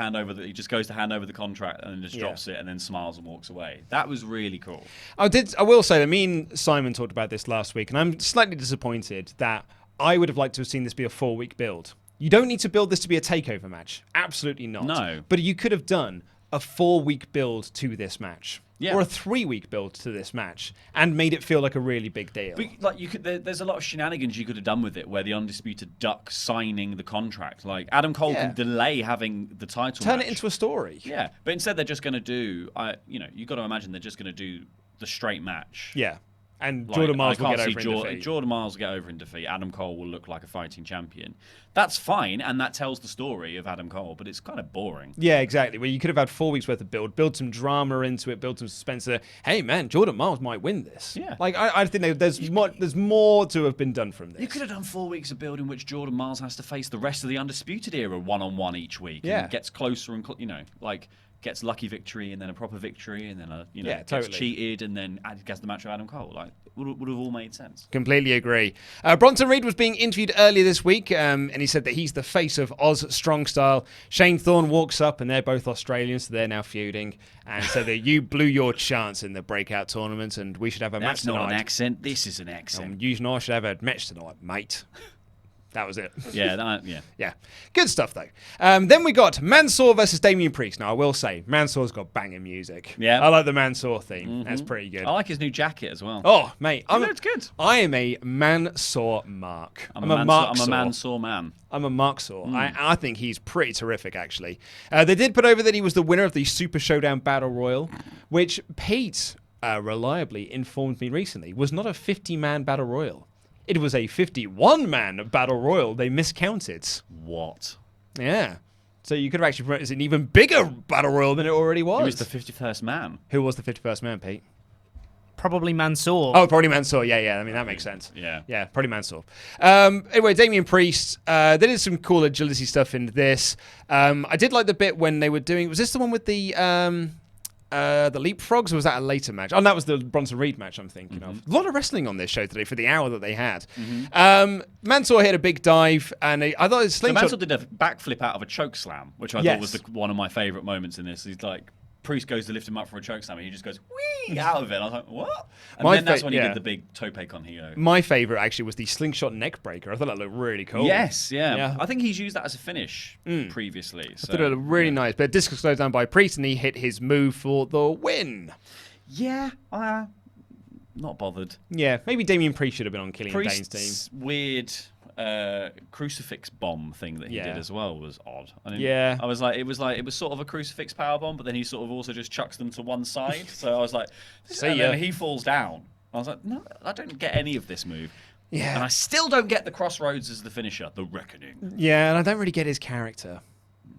Speaker 2: goes to hand over the contract and then just drops it and then smiles and walks away. That was really cool.
Speaker 1: I will say that me and Simon talked about this last week, and I'm slightly disappointed that I would have liked to have seen this be a 4-week build. You don't need to build this to be a takeover match. Absolutely not.
Speaker 2: No.
Speaker 1: But you could have done a 4-week build to this match.
Speaker 2: Yeah.
Speaker 1: Or a 3-week build to this match and made it feel like a really big deal.
Speaker 2: But like there's a lot of shenanigans you could have done with it, where the Undisputed Duck signing the contract. Like Adam Cole can delay having the title.
Speaker 1: Turn
Speaker 2: match.
Speaker 1: it into a story.
Speaker 2: Yeah, but instead they're just going to do. You got to imagine they're just going to do the straight match.
Speaker 1: Yeah. And
Speaker 2: Like,
Speaker 1: Jordan Miles will
Speaker 2: I
Speaker 1: get
Speaker 2: can't
Speaker 1: over
Speaker 2: see
Speaker 1: in defeat.
Speaker 2: Jordan Miles will get over in defeat. Adam Cole will look like a fighting champion. That's fine, and that tells the story of Adam Cole, but it's kind of boring.
Speaker 1: Yeah, exactly. Well, you could have had 4 weeks worth of build some drama into it, build some suspense there. Hey, man, Jordan Miles might win this.
Speaker 2: Yeah.
Speaker 1: Like, I think there's more to have been done from this.
Speaker 2: You could have done 4 weeks of build in which Jordan Miles has to face the rest of the Undisputed Era one-on-one each week.
Speaker 1: Yeah.
Speaker 2: And gets closer and, gets lucky victory and then a proper victory and then gets cheated and then gets the match with Adam Cole. Like, would have all made sense.
Speaker 1: Completely agree. Bronson Reed was being interviewed earlier this week, and he said that he's the face of Oz Strong Style. Shane Thorne walks up, and they're both Australians, so they're now feuding, and said that you blew your chance in the breakout tournament, and we should have a match tonight.
Speaker 2: That's not an accent. This is an accent.
Speaker 1: You and I should have a match tonight, mate. That was it.
Speaker 2: Yeah.
Speaker 1: Yeah. Good stuff, though. Then we got Mansoor versus Damian Priest. Now, I will say, Mansoor's got banging music.
Speaker 2: Yeah.
Speaker 1: I like the Mansoor theme. That's pretty good.
Speaker 2: I like his new jacket as well.
Speaker 1: Oh, mate.
Speaker 2: It's good.
Speaker 1: I am a Mansoor mark.
Speaker 2: I'm a Mansoor man.
Speaker 1: I'm a Marksaw. I think he's pretty terrific, actually. They did put over that he was the winner of the Super Showdown Battle Royal, which Pete reliably informed me recently was not a 50-man Battle Royal. It was a 51-man Battle Royal. They miscounted.
Speaker 2: What?
Speaker 1: Yeah. So you could have actually it's an even bigger Battle Royal than it already was.
Speaker 2: Who was the 51st man?
Speaker 1: Who was the 51st man, Pete?
Speaker 3: Probably Mansoor.
Speaker 1: Oh, probably Mansoor. Yeah. I mean, that makes sense.
Speaker 2: Yeah,
Speaker 1: probably Mansoor. Anyway, Damian Priest. There is some cool agility stuff in this. I did like the bit when they were doing. Was this the one with the leapfrogs, or was that a later match? Oh, that was the Bronson Reed match I'm thinking of. A lot of wrestling on this show today for the hour that they had. Mansoor hit a big dive, and I thought his slingshot...
Speaker 2: Mansoor did a backflip out of a choke slam, which I thought was one of my favourite moments in this. He's like, Priest goes to lift him up for a choke slam, and he just goes, whee, out of it. And I was like, what? And then that's when he did the big tope con Hio.
Speaker 1: My favourite, actually, was the slingshot neck breaker. I thought that looked really cool.
Speaker 2: Yes, yeah. I think he's used that as a finish previously. So,
Speaker 1: I thought it looked really nice. But disc slowed down by Priest, and he hit his move for the win.
Speaker 2: Yeah, not bothered.
Speaker 1: Yeah, maybe Damian Priest should have been on Killian Dain's team.
Speaker 2: Weird crucifix bomb thing that he did as well was odd. I was like, it was sort of a crucifix power bomb, but then he sort of also just chucks them to one side. So I was like, and then he falls down. I was like, no, I don't get any of this move. Yeah, and I still don't get the Crossroads as the finisher, the Reckoning.
Speaker 1: Yeah, and I don't really get his character.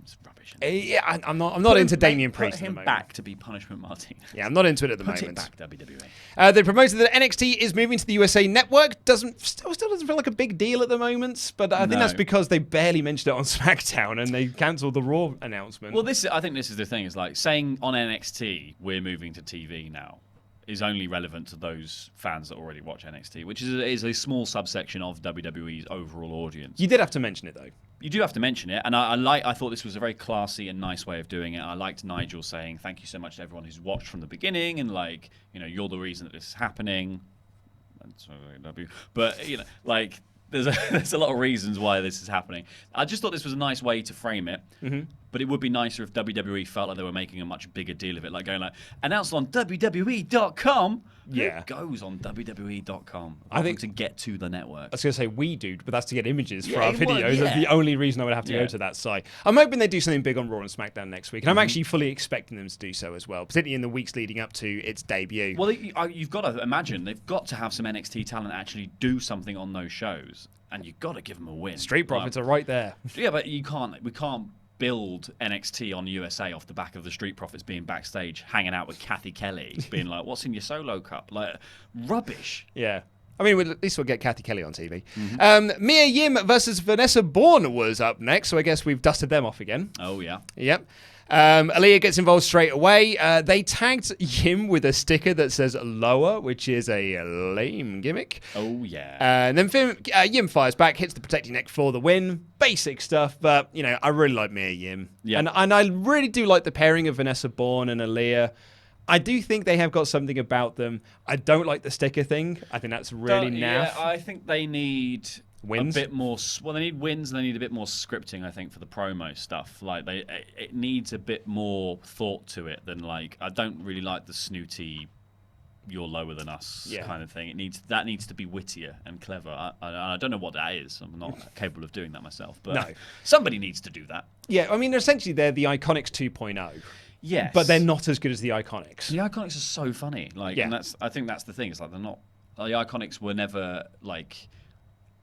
Speaker 2: It's rubbish.
Speaker 1: Yeah, I'm not into Damian Priest.
Speaker 2: Put him back to be Punishment Martinez.
Speaker 1: Yeah, I'm not into it at the moment.
Speaker 2: Put it back, WWE.
Speaker 1: They promoted that NXT is moving to the USA Network. Still doesn't feel like a big deal at the moment, but I think that's because they barely mentioned it on SmackDown and they cancelled the Raw announcement.
Speaker 2: Well, I think this is the thing. Is like saying on NXT we're moving to TV now is only relevant to those fans that already watch NXT, which is a small subsection of WWE's overall audience.
Speaker 1: You did have to mention it, though.
Speaker 2: You do have to mention it, and I thought this was a very classy and nice way of doing it. I liked Nigel saying thank you so much to everyone who's watched from the beginning, and you're the reason that this is happening. But there's a lot of reasons why this is happening. I just thought this was a nice way to frame it. But it would be nicer if WWE felt like they were making a much bigger deal of it, like going like, announced on WWE.com.
Speaker 1: Yeah.
Speaker 2: Who goes on WWE.com?
Speaker 1: I think
Speaker 2: to get to the network.
Speaker 1: I was going to say we do, but that's to get images for
Speaker 2: Yeah,
Speaker 1: our
Speaker 2: well,
Speaker 1: videos.
Speaker 2: yeah.
Speaker 1: That's the only reason I would have to go to that site. I'm hoping they do something big on Raw and SmackDown next week, and I'm actually fully expecting them to do so as well, particularly in the weeks leading up to its debut.
Speaker 2: Well, you've got to imagine they've got to have some NXT talent actually do something on those shows, and you've got to give them a win.
Speaker 1: Street Profits are right there.
Speaker 2: Yeah, but we can't build NXT on USA off the back of the Street Profits being backstage, hanging out with Kathy Kelly, being like, "What's in your solo cup?" Like rubbish.
Speaker 1: Yeah. I mean, at least we'll get Kathy Kelly on TV. Mia Yim versus Vanessa Bourne was up next, so I guess we've dusted them off again.
Speaker 2: Oh, yeah.
Speaker 1: Yep. Aaliyah gets involved straight away. They tagged Yim with a sticker that says lower, which is a lame gimmick.
Speaker 2: Oh, yeah.
Speaker 1: And then Yim fires back, hits the protecting neck for the win. Basic stuff, but, I really like Mia Yim.
Speaker 2: Yeah.
Speaker 1: And I really do like the pairing of Vanessa Bourne and Aaliyah. I do think they have got something about them. I don't like the sticker thing. I think that's really naff.
Speaker 2: Yeah, I think they need
Speaker 1: wins?
Speaker 2: a bit more. Well, they need wins and they need a bit more scripting, I think, for the promo stuff. Like it needs a bit more thought to it than like, I don't really like the snooty, you're lower than us kind of thing. That needs to be wittier and clever. I don't know what that is. I'm not capable of doing that myself. But somebody needs to do that.
Speaker 1: Yeah, I mean, essentially they're the Iconics 2.0.
Speaker 2: Yes,
Speaker 1: but they're not as good as the Iconics.
Speaker 2: The Iconics are so funny, and I think that's the thing. It's like they're not. The Iconics were never like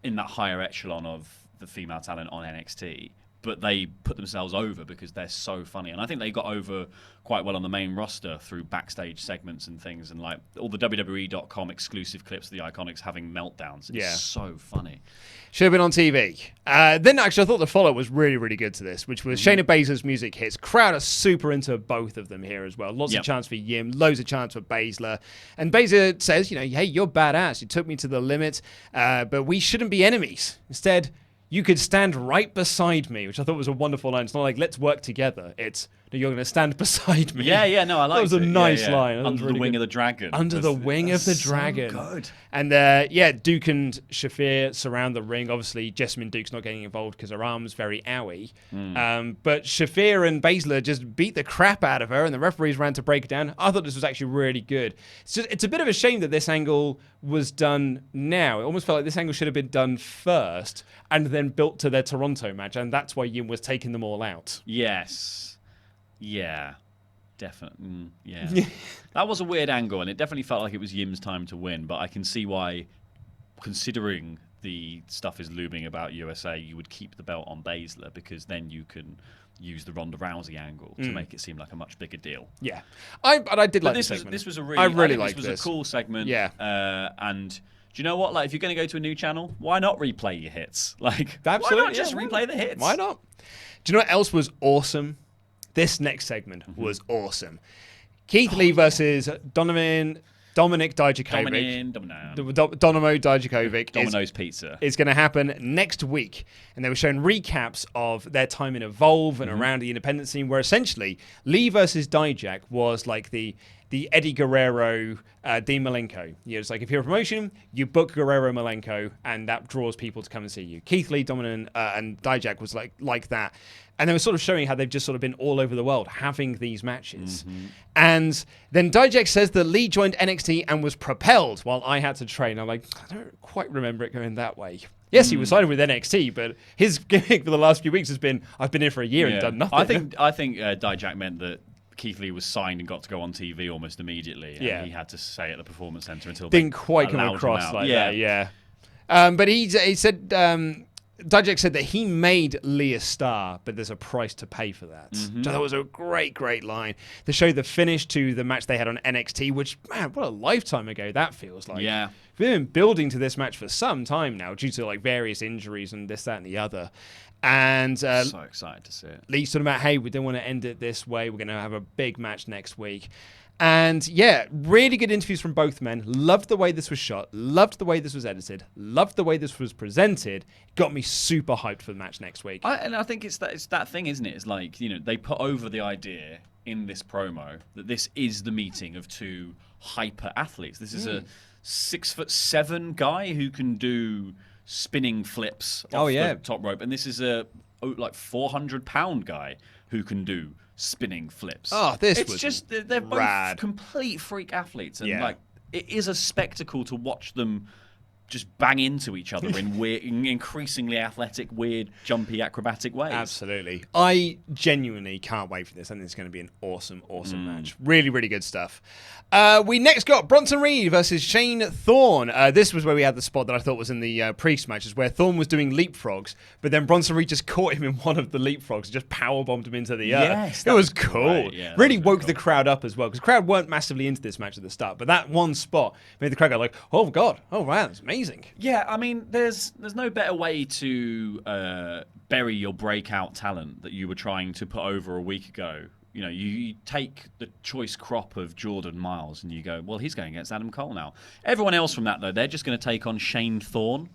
Speaker 2: in that higher echelon of the female talent on NXT, but they put themselves over because they're so funny, and I think they got over quite well on the main roster through backstage segments and things, and like all the WWE.com exclusive clips of the Iconics having meltdowns. It's so funny.
Speaker 1: Should have been on TV. Then actually I thought the follow was really, really good to this, which was Shayna Baszler's music hits. Crowd are super into both of them here as well. Lots of chants for Yim, loads of chants for Baszler. And Baszler says, hey, you're badass. You took me to the limit, but we shouldn't be enemies. Instead, you could stand right beside me, which I thought was a wonderful line. It's not like, let's work together. It's, you're going to stand beside me.
Speaker 2: Yeah, no, I like it.
Speaker 1: That was a nice line.
Speaker 2: Under the wing of the dragon.
Speaker 1: Under the wing of the dragon.
Speaker 2: So good.
Speaker 1: And, Duke and Shafir surround the ring. Obviously, Jessamine Duke's not getting involved because her arm's very owie. But Shafir and Baszler just beat the crap out of her, and the referees ran to break it down. I thought this was actually really good. It's a bit of a shame that this angle was done now. It almost felt like this angle should have been done first and then built to their Toronto match, and that's why Yin was taking them all out.
Speaker 2: Yes. Yeah, definitely. Yeah, that was a weird angle, and it definitely felt like it was Yim's time to win. But I can see why, considering the stuff is looming about USA, you would keep the belt on Baszler because then you can use the Ronda Rousey angle to make it seem like a much bigger deal.
Speaker 1: Yeah, I did like this segment.
Speaker 2: This was a really,
Speaker 1: liked
Speaker 2: this was a cool segment.
Speaker 1: Yeah,
Speaker 2: and do you know what? Like, if you're going to go to a new channel, why not replay your hits? Like,
Speaker 1: absolutely,
Speaker 2: why not just replay the hits?
Speaker 1: Why not? Do you know what else was awesome? This next segment was awesome. Keith Lee versus Dominic Dijakovic. Domino Dijakovic.
Speaker 2: Domino's Pizza.
Speaker 1: Is going to happen next week. And they were showing recaps of their time in Evolve and around the independent scene, where essentially Lee versus Dijak was like the Eddie Guerrero, Dean Malenko. It's like if you're a promotion, you book Guerrero Malenko, and that draws people to come and see you. Keith Lee, Dominic, and Dijak was like that. And they were sort of showing how they've just sort of been all over the world having these matches. And then Dijak says that Lee joined NXT and was propelled while I had to train. I'm like, I don't quite remember it going that way. Yes, he was signed with NXT, but his gimmick for the last few weeks has been, I've been here for a year and done nothing.
Speaker 2: I think Dijak meant that Keith Lee was signed and got to go on TV almost immediately. And he had to stay at the Performance Center until
Speaker 1: didn't quite come across like that. Yeah. But he said Dijak said that he made Lee a star, but there's a price to pay for that. Which I thought was a great, great line. They showed the finish to the match they had on NXT, which, man, what a lifetime ago that feels like.
Speaker 2: Yeah.
Speaker 1: We've been building to this match for some time now due to like various injuries and this, that, and the other. And
Speaker 2: so excited to see it.
Speaker 1: Lee talking about, hey, we don't want to end it this way. We're going to have a big match next week. And yeah, really good interviews from both men. Loved the way this was shot. Loved the way this was edited. Loved the way this was presented. Got me super hyped for the match next week.
Speaker 2: And I think it's that thing, isn't it? It's like, they put over the idea in this promo that this is the meeting of two hyper athletes. This is a 6'7" guy who can do spinning flips off the top rope, and this is a 400-pound guy who can do spinning flips.
Speaker 1: Oh, this
Speaker 2: it's
Speaker 1: was
Speaker 2: just they're both
Speaker 1: rad.
Speaker 2: complete freak athletes, and
Speaker 1: Yeah.
Speaker 2: like it is a spectacle to watch them just bang into each other in weird, increasingly athletic, weird, jumpy, acrobatic ways.
Speaker 1: Absolutely. I genuinely can't wait for this. I think it's going to be an awesome match. Really, really good stuff. We next got Bronson Reed versus Shane Thorne. This was where we had the spot that I thought was in the priest matches, where Thorne was doing leapfrogs, but then Bronson Reed just caught him in one of the leapfrogs and just powerbombed him into the earth.
Speaker 2: Yes,
Speaker 1: it was cool.
Speaker 2: Great. Yeah,
Speaker 1: really
Speaker 2: was
Speaker 1: woke
Speaker 2: cool.
Speaker 1: the crowd up as well, because the crowd weren't massively into this match at the start, but that one spot made the crowd go like, oh God, oh wow, that's amazing.
Speaker 2: Yeah, I mean, there's no better way to bury your breakout talent that you were trying to put over a week ago. You know, you take the choice crop of Jordan Miles and you go, well, he's going against Adam Cole now. Everyone else from that, though, they're just going to take on Shane Thorne.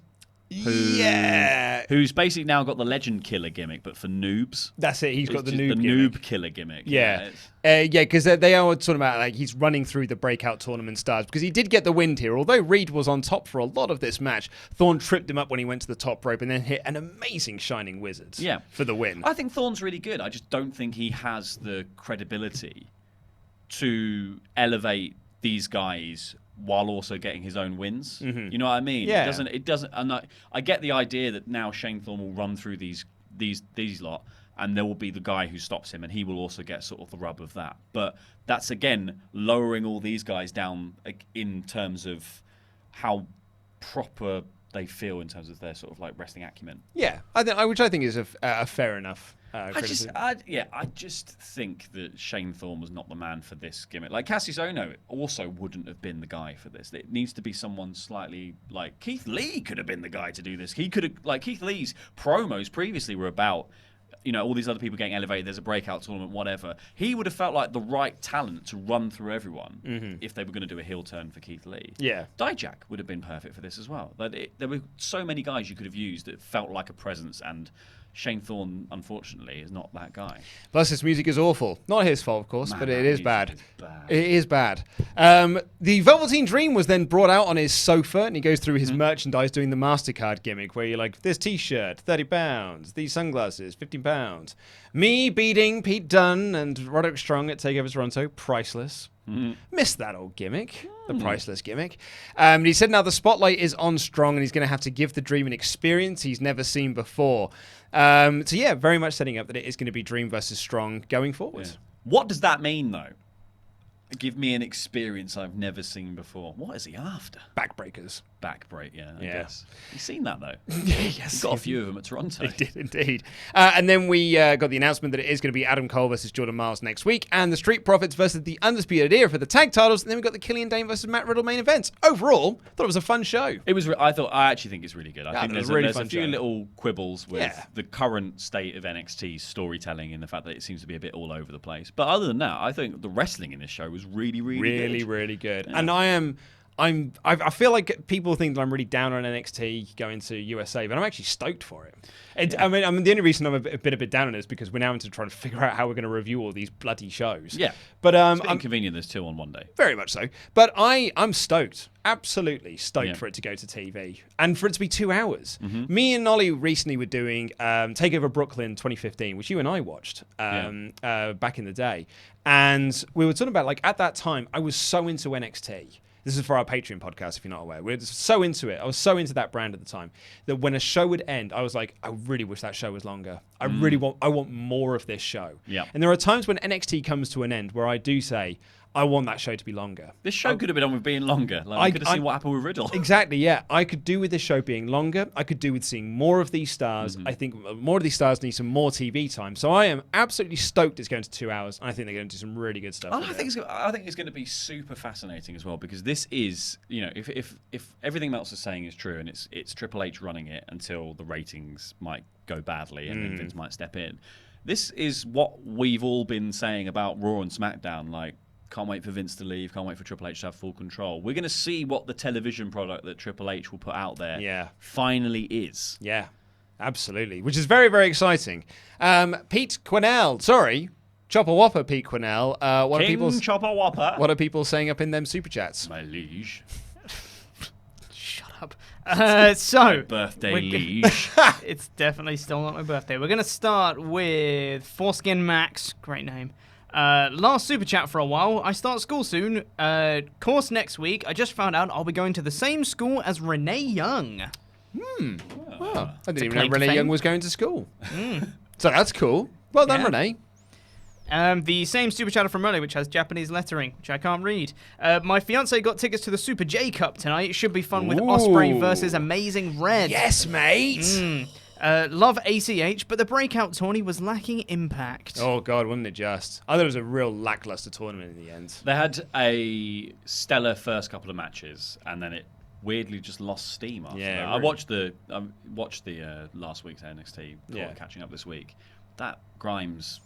Speaker 2: Who's basically now got the legend killer gimmick, but for noobs.
Speaker 1: That's it. He's got the
Speaker 2: just
Speaker 1: noob
Speaker 2: the
Speaker 1: gimmick.
Speaker 2: noob killer gimmick.
Speaker 1: Yeah, because they are talking about like he's running through the breakout tournament stars, because he did get the win here. Although Reed was on top for a lot of this match, Thorne tripped him up when he went to the top rope and then hit an amazing Shining Wizard for the win.
Speaker 2: I think Thorne's really good. I just don't think he has the credibility to elevate these guys while also getting his own wins.
Speaker 1: Mm-hmm.
Speaker 2: You know what I mean?
Speaker 1: Yeah.
Speaker 2: It doesn't. And I get the idea that now Shane Thorne will run through these lot, and there will be the guy who stops him, and he will also get sort of the rub of that. But that's again lowering all these guys down in terms of how proper they feel in terms of their sort of like wrestling acumen.
Speaker 1: Yeah, which I think is a fair enough.
Speaker 2: I just think that Shane Thorne was not the man for this gimmick. Like Cassius Ohno also wouldn't have been the guy for this. It needs to be someone slightly like Keith Lee could have been the guy to do this. He could have, like Keith Lee's promos previously were about, you know, all these other people getting elevated. There's a breakout tournament, whatever. He would have felt like the right talent to run through everyone if they were going to do a heel turn for Keith Lee.
Speaker 1: Yeah,
Speaker 2: Dijak would have been perfect for this as well. There were so many guys you could have used that felt like a presence, and Shane Thorne, unfortunately, is not that guy.
Speaker 1: Plus, his music is awful. Not his fault, of course, but it is bad. It is bad. The Velveteen Dream was then brought out on his sofa, and he goes through his merchandise doing the MasterCard gimmick, where you're like, this T-shirt, £30. These sunglasses, £15. Me beating Pete Dunne and Roderick Strong at TakeOver Toronto, priceless. Missed that old gimmick, the priceless gimmick. He said now the spotlight is on Strong, and he's going to have to give the Dream an experience he's never seen before. So yeah, very much setting up that it is going to be Dream versus Strong going forward.
Speaker 2: Yeah. What does that mean, though? Give me an experience I've never seen before. What is he after?
Speaker 1: Backbreakers.
Speaker 2: Backbreak, yeah, I guess. You've seen that, though.
Speaker 1: Yes.
Speaker 2: You've got a few of them at Toronto.
Speaker 1: They did indeed. And then we got the announcement that it is going to be Adam Cole versus Jordan Miles next week, and the Street Profits versus the Undisputed Era for the tag titles, and then we got the Killian Dain versus Matt Riddle main events. Overall, I thought it was a fun show.
Speaker 2: It was. I actually think it's really good. I think there's a few
Speaker 1: show.
Speaker 2: little quibbles with the current state of NXT's storytelling, and the fact that it seems to be a bit all over the place. But other than that, I think the wrestling in this show was really good.
Speaker 1: Yeah. And I feel like people think that I'm really down on NXT going to USA, but I'm actually stoked for it. I mean, the only reason I'm been a bit down on it is because we're now into trying to figure out how we're going to review all these bloody shows.
Speaker 2: Yeah,
Speaker 1: but
Speaker 2: it's inconvenient. There's two on one day.
Speaker 1: Very much so. But I'm stoked, absolutely stoked for it to go to TV and for it to be 2 hours. Me and Ollie recently were doing Takeover Brooklyn 2015, which you and I watched back in the day, and we were talking about like at that time I was so into NXT. This is for our Patreon podcast, if you're not aware. We're so into it. I was so into that brand at the time that when a show would end, I was like, I really wish that show was longer. I want more of this show.
Speaker 2: Yeah.
Speaker 1: And there are times when NXT comes to an end where I do say, I want that show to be longer.
Speaker 2: This show could have been on with being longer. Like, we could have seen what happened with Riddle.
Speaker 1: Exactly, yeah. I could do with this show being longer. I could do with seeing more of these stars. I think more of these stars need some more TV time. So I am absolutely stoked it's going to 2 hours. And I think they're going to do some really good stuff.
Speaker 2: I think it's going to be super fascinating as well, because this is, you know, if everything Meltzer is saying is true, and it's Triple H running it until the ratings might go badly and then Vince might step in. This is what we've all been saying about Raw and SmackDown, like, can't wait for Vince to leave. Can't wait for Triple H to have full control. We're going to see what the television product that Triple H will put out there finally is.
Speaker 1: Yeah, absolutely. Which is very, very exciting. Pete Quinnell. Sorry. Chopper Whopper Pete Quinnell.
Speaker 2: Chopper Whopper.
Speaker 1: What are people saying up in them super chats?
Speaker 2: My liege.
Speaker 3: Shut up. So
Speaker 2: Birthday
Speaker 3: we're
Speaker 2: liege.
Speaker 3: it's definitely still not my birthday. We're going to start with Foreskin Max. Great name. Last super chat for a while. I start school soon. Course next week. I just found out I'll be going to the same school as Renee Young.
Speaker 1: Well, I didn't even
Speaker 3: claim
Speaker 1: know
Speaker 3: to
Speaker 1: Renee
Speaker 3: fame.
Speaker 1: Young was going to school. So that's cool. Well done,
Speaker 3: Yeah.
Speaker 1: Renee.
Speaker 3: The same super chatter from earlier, which has Japanese lettering, which I can't read. My fiance got tickets to the Super J Cup tonight. It should be fun with Osprey
Speaker 1: Ooh.
Speaker 3: versus Amazing Red.
Speaker 1: Yes, mate.
Speaker 3: Love ACH, but the breakout tourney was lacking impact.
Speaker 1: Oh, God, wasn't it just? I thought it was a real lackluster tournament in the end.
Speaker 2: They had a stellar first couple of matches, and then it weirdly just lost steam after
Speaker 1: Yeah,
Speaker 2: that. I watched the last week's NXT, catching up this week. That Grimes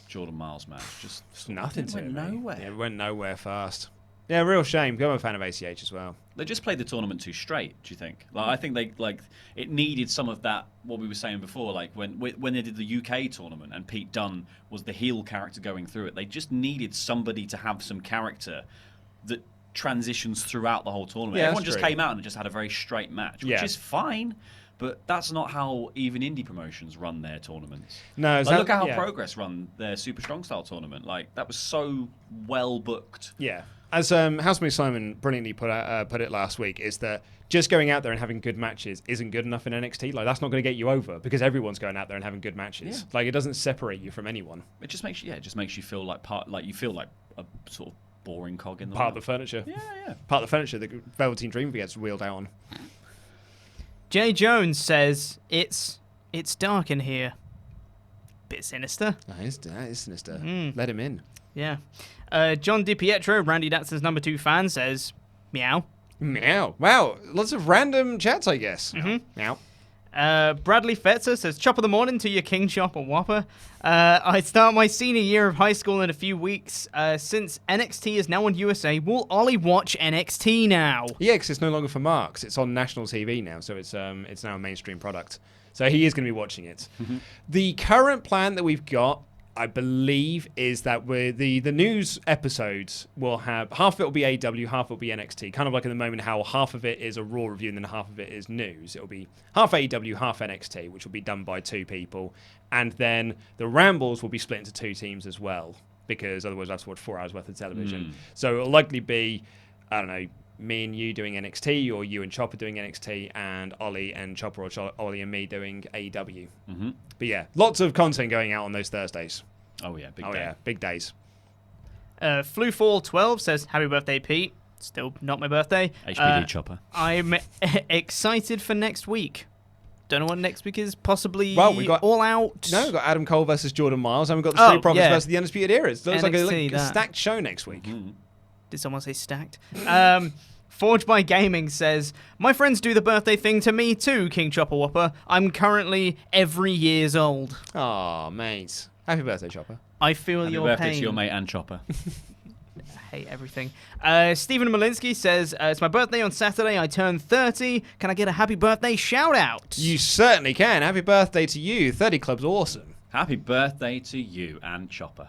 Speaker 2: Jordan Miles match just
Speaker 1: Nothing to
Speaker 2: went
Speaker 1: it, mate.
Speaker 2: nowhere.
Speaker 1: Yeah, it went nowhere fast. Yeah, real shame. I'm a fan of ACH as well.
Speaker 2: They just played the tournament too straight. Do you think? Like, I think it needed some of that. What we were saying before, like when they did the UK tournament and Pete Dunne was the heel character going through it. They just needed somebody to have some character that transitions throughout the whole tournament.
Speaker 1: Yeah,
Speaker 2: Everyone
Speaker 1: that's
Speaker 2: just
Speaker 1: true.
Speaker 2: came out and just had a very straight match, which
Speaker 1: Yeah.
Speaker 2: is fine. But that's not how even indie promotions run their tournaments.
Speaker 1: No,
Speaker 2: Like, look at how
Speaker 1: yeah.
Speaker 2: Progress run their Super Strong Style tournament. Like, that was so well booked.
Speaker 1: Yeah. As Housemate Simon brilliantly put it last week, is that just going out there and having good matches isn't good enough in NXT. Like, that's not going to get you over because everyone's going out there and having good matches.
Speaker 2: Yeah.
Speaker 1: Like, it doesn't separate you from anyone.
Speaker 2: It just makes you feel like you feel like a sort of boring cog in the
Speaker 1: Part of
Speaker 2: wheel.
Speaker 1: the furniture.
Speaker 2: Yeah.
Speaker 1: Part of the furniture that Velveteen Dream gets wheeled out on.
Speaker 3: Jay Jones says, it's dark in here. Bit sinister.
Speaker 1: That is sinister.
Speaker 3: Mm.
Speaker 1: Let him in.
Speaker 3: Yeah. John DiPietro, Randy Datson's number 2 fan, says, meow.
Speaker 1: Meow. Wow. Lots of random chats, I guess. Meow.
Speaker 3: Bradley Fetzer says, chop of the morning to your King Chopper Whopper. I start my senior year of high school in a few weeks. Since NXT is now on USA, will Ollie watch NXT now?
Speaker 1: Yeah, because it's no longer for Marks. It's on national TV now, so it's now a mainstream product. So he is going to be watching it. The current plan that we've got, I believe, is that the news episodes will have half of it will be AW, half will be NXT. Kind of like at the moment how half of it is a Raw review and then half of it is news. It'll be half AW, half NXT, which will be done by 2 people. And then the Rambles will be split into 2 teams as well, because otherwise I have to watch 4 hours worth of television. So it'll likely be, I don't know, me and you doing NXT, or you and Chopper doing NXT, and Ollie and Chopper, or Ollie and me doing AEW. But yeah, lots of content going out on those Thursdays.
Speaker 2: Oh yeah, big day.
Speaker 1: Yeah, big days.
Speaker 3: Fluefall12 says, happy birthday, Pete. Still not my birthday.
Speaker 2: HPD Chopper.
Speaker 3: I'm excited for next week. Don't know what next week is. Possibly
Speaker 1: Well, we got-
Speaker 3: All Out.
Speaker 1: No, we've got Adam Cole versus Jordan Miles, and we've got the Street Profits versus the Undisputed Era. So it's like
Speaker 3: NXT,
Speaker 1: a stacked show next week.
Speaker 3: Did someone say stacked? Forged by Gaming says, my friends do the birthday thing to me too, King Chopper Whopper. I'm currently every years old.
Speaker 1: Aw, mate. Happy birthday, Chopper.
Speaker 3: I feel
Speaker 2: Happy
Speaker 3: your
Speaker 2: birthday
Speaker 3: pain.
Speaker 2: to your mate and Chopper.
Speaker 3: I hate everything. Stephen Malinsky says, it's my birthday on Saturday. I turn 30. Can I get a happy birthday shout out?
Speaker 1: You certainly can. Happy birthday to you. 30 Club's awesome.
Speaker 2: Happy birthday to you and Chopper.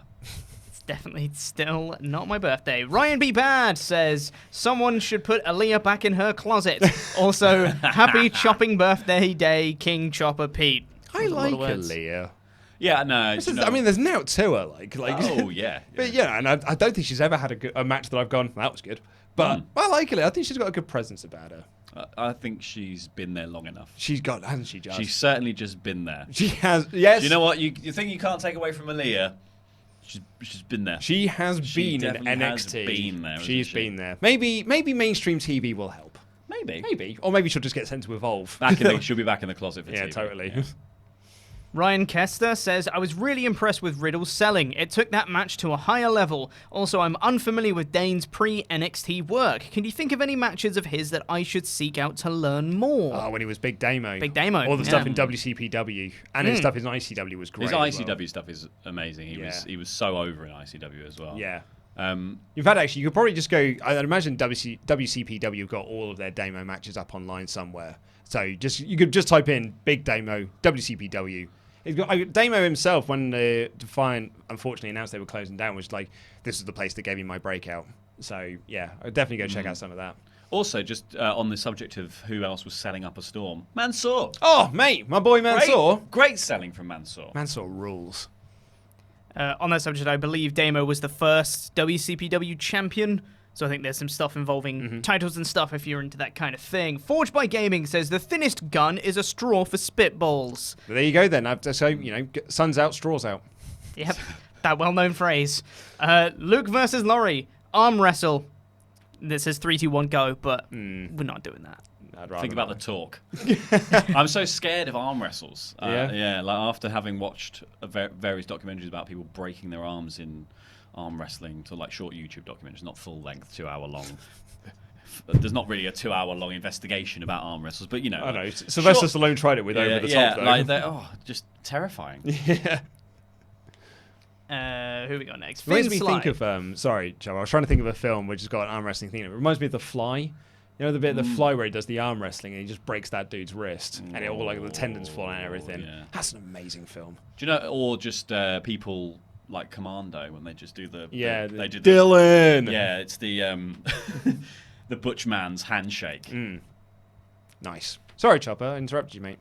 Speaker 3: Definitely still not my birthday. Ryan B. Bad says, someone should put Aaliyah back in her closet. Also, happy chopping birthday day, King Chopper Pete.
Speaker 1: I like Aaliyah.
Speaker 2: Yeah, no.
Speaker 1: I mean, there's now to her. Like.
Speaker 2: Oh yeah.
Speaker 1: But yeah, and I don't think she's ever had a match that I've gone, that was good. But I like Aaliyah. I think she's got a good presence about her.
Speaker 2: I think she's been there long enough.
Speaker 1: She's got, hasn't she, Jazz?
Speaker 2: She's certainly just been there.
Speaker 1: She has, yes.
Speaker 2: Do you know what? You think you can't take away from Aaliyah? She's been there.
Speaker 1: She has been in
Speaker 2: definitely has
Speaker 1: NXT.
Speaker 2: been there,
Speaker 1: She's
Speaker 2: hasn't she?
Speaker 1: been there. Maybe mainstream TV will help.
Speaker 2: Maybe.
Speaker 1: Or maybe she'll just get sent to Evolve.
Speaker 2: She'll be back in the closet for
Speaker 1: Yeah,
Speaker 2: TV.
Speaker 1: totally.
Speaker 2: Yeah.
Speaker 3: Ryan Kester says, I was really impressed with Riddle's selling. It took that match to a higher level. Also, I'm unfamiliar with Dane's pre-NXT work. Can you think of any matches of his that I should seek out to learn more?
Speaker 1: Oh, when he was Big Damo.
Speaker 3: Big Damo,
Speaker 1: All the
Speaker 3: yeah.
Speaker 1: stuff in WCPW. And his stuff in ICW was great.
Speaker 2: His
Speaker 1: as well.
Speaker 2: ICW stuff is amazing. He was so over in ICW as well.
Speaker 1: Yeah.
Speaker 2: Um,
Speaker 1: In fact, actually, you could probably just go. I'd imagine WCPW got all of their Damo matches up online somewhere. So you could just type in Big Damo, WCPW. Damo himself, when Defiant unfortunately announced they were closing down, was like, this is the place that gave me my breakout. So, yeah, I'd definitely go check out some of that.
Speaker 2: Also, just on the subject of who else was selling up a storm, Mansoor.
Speaker 1: Oh, mate, my boy Mansoor.
Speaker 2: Great selling from Mansoor.
Speaker 1: Mansoor rules.
Speaker 3: On that subject, I believe Damo was the first WCPW champion. So I think there's some stuff involving titles and stuff if you're into that kind of thing. Forged by Gaming says the thinnest gun is a straw for spitballs.
Speaker 1: There you go then. So, sun's out, straw's out.
Speaker 3: Yep, that well-known phrase. Luke versus Laurie. Arm wrestle. This says 3, 2, 1, go, but we're not doing that.
Speaker 1: I'd rather
Speaker 2: Think about
Speaker 1: not.
Speaker 2: the talk. I'm so scared of arm wrestles.
Speaker 1: Yeah?
Speaker 2: Like after having watched various documentaries about people breaking their arms in arm wrestling, to like short YouTube documentaries, not full length, 2 hour long. There's not really a 2 hour long investigation about arm wrestles, but
Speaker 1: I know. Sylvester Stallone tried it with Over the Top, though.
Speaker 2: Like just terrifying.
Speaker 1: Yeah.
Speaker 3: Who we got next?
Speaker 1: It makes me think of sorry, Joe. I was trying to think of a film which has got an arm wrestling thing in it. It reminds me of The Fly. You know the bit of The Fly where he does the arm wrestling and he just breaks that dude's wrist and it all like the tendons fall out and everything.
Speaker 2: Yeah.
Speaker 1: That's an amazing film.
Speaker 2: Do you know, or just people like Commando when they just do they do
Speaker 1: Dylan.
Speaker 2: It's the the Butch Man's handshake.
Speaker 1: Nice. Sorry, Chopper, I interrupted you, mate.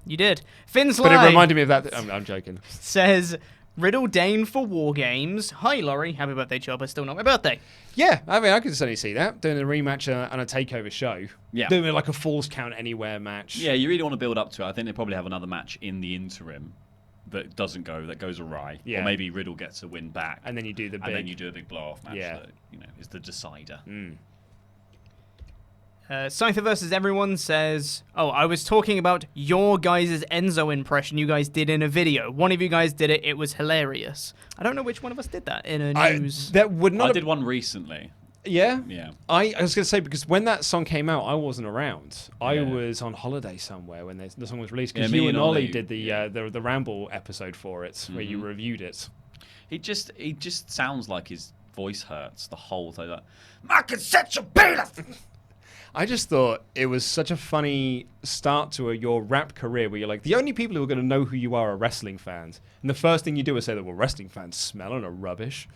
Speaker 3: You did. Finn's
Speaker 1: But it reminded me of that. I'm joking.
Speaker 3: says Riddle Dain for War Games. Hi, Laurie. Happy birthday, Chopper. Still not my birthday.
Speaker 1: Yeah, I mean, I could certainly see that. Doing a rematch on a takeover show.
Speaker 2: Yeah.
Speaker 1: Doing like a Falls Count Anywhere match.
Speaker 2: Yeah, you really want to build up to it. I think they probably have another match in the interim that goes awry.
Speaker 1: Yeah.
Speaker 2: Or maybe Riddle gets a win back.
Speaker 1: And then you do the big...
Speaker 2: And then you do a big blow-off match
Speaker 1: Yeah.
Speaker 2: that, is the decider.
Speaker 3: Scyther versus Everyone says, I was talking about your guys' Enzo impression you guys did in a video. One of you guys did it. It was hilarious. I don't know which one of us did that in a news.
Speaker 1: That would not
Speaker 2: I did one recently.
Speaker 1: Yeah?
Speaker 2: Yeah.
Speaker 1: I was going to say, because when that song came out, I wasn't around. I was on holiday somewhere when the song was released, because you and Ollie did the Ramble episode for it, where you reviewed it.
Speaker 2: He just sounds like his voice hurts the whole time. Like, I can set your penis!
Speaker 1: I just thought it was such a funny start to your rap career where you're like, the only people who are going to know who you are wrestling fans. And the first thing you do is say that, well, wrestling fans smell and are rubbish.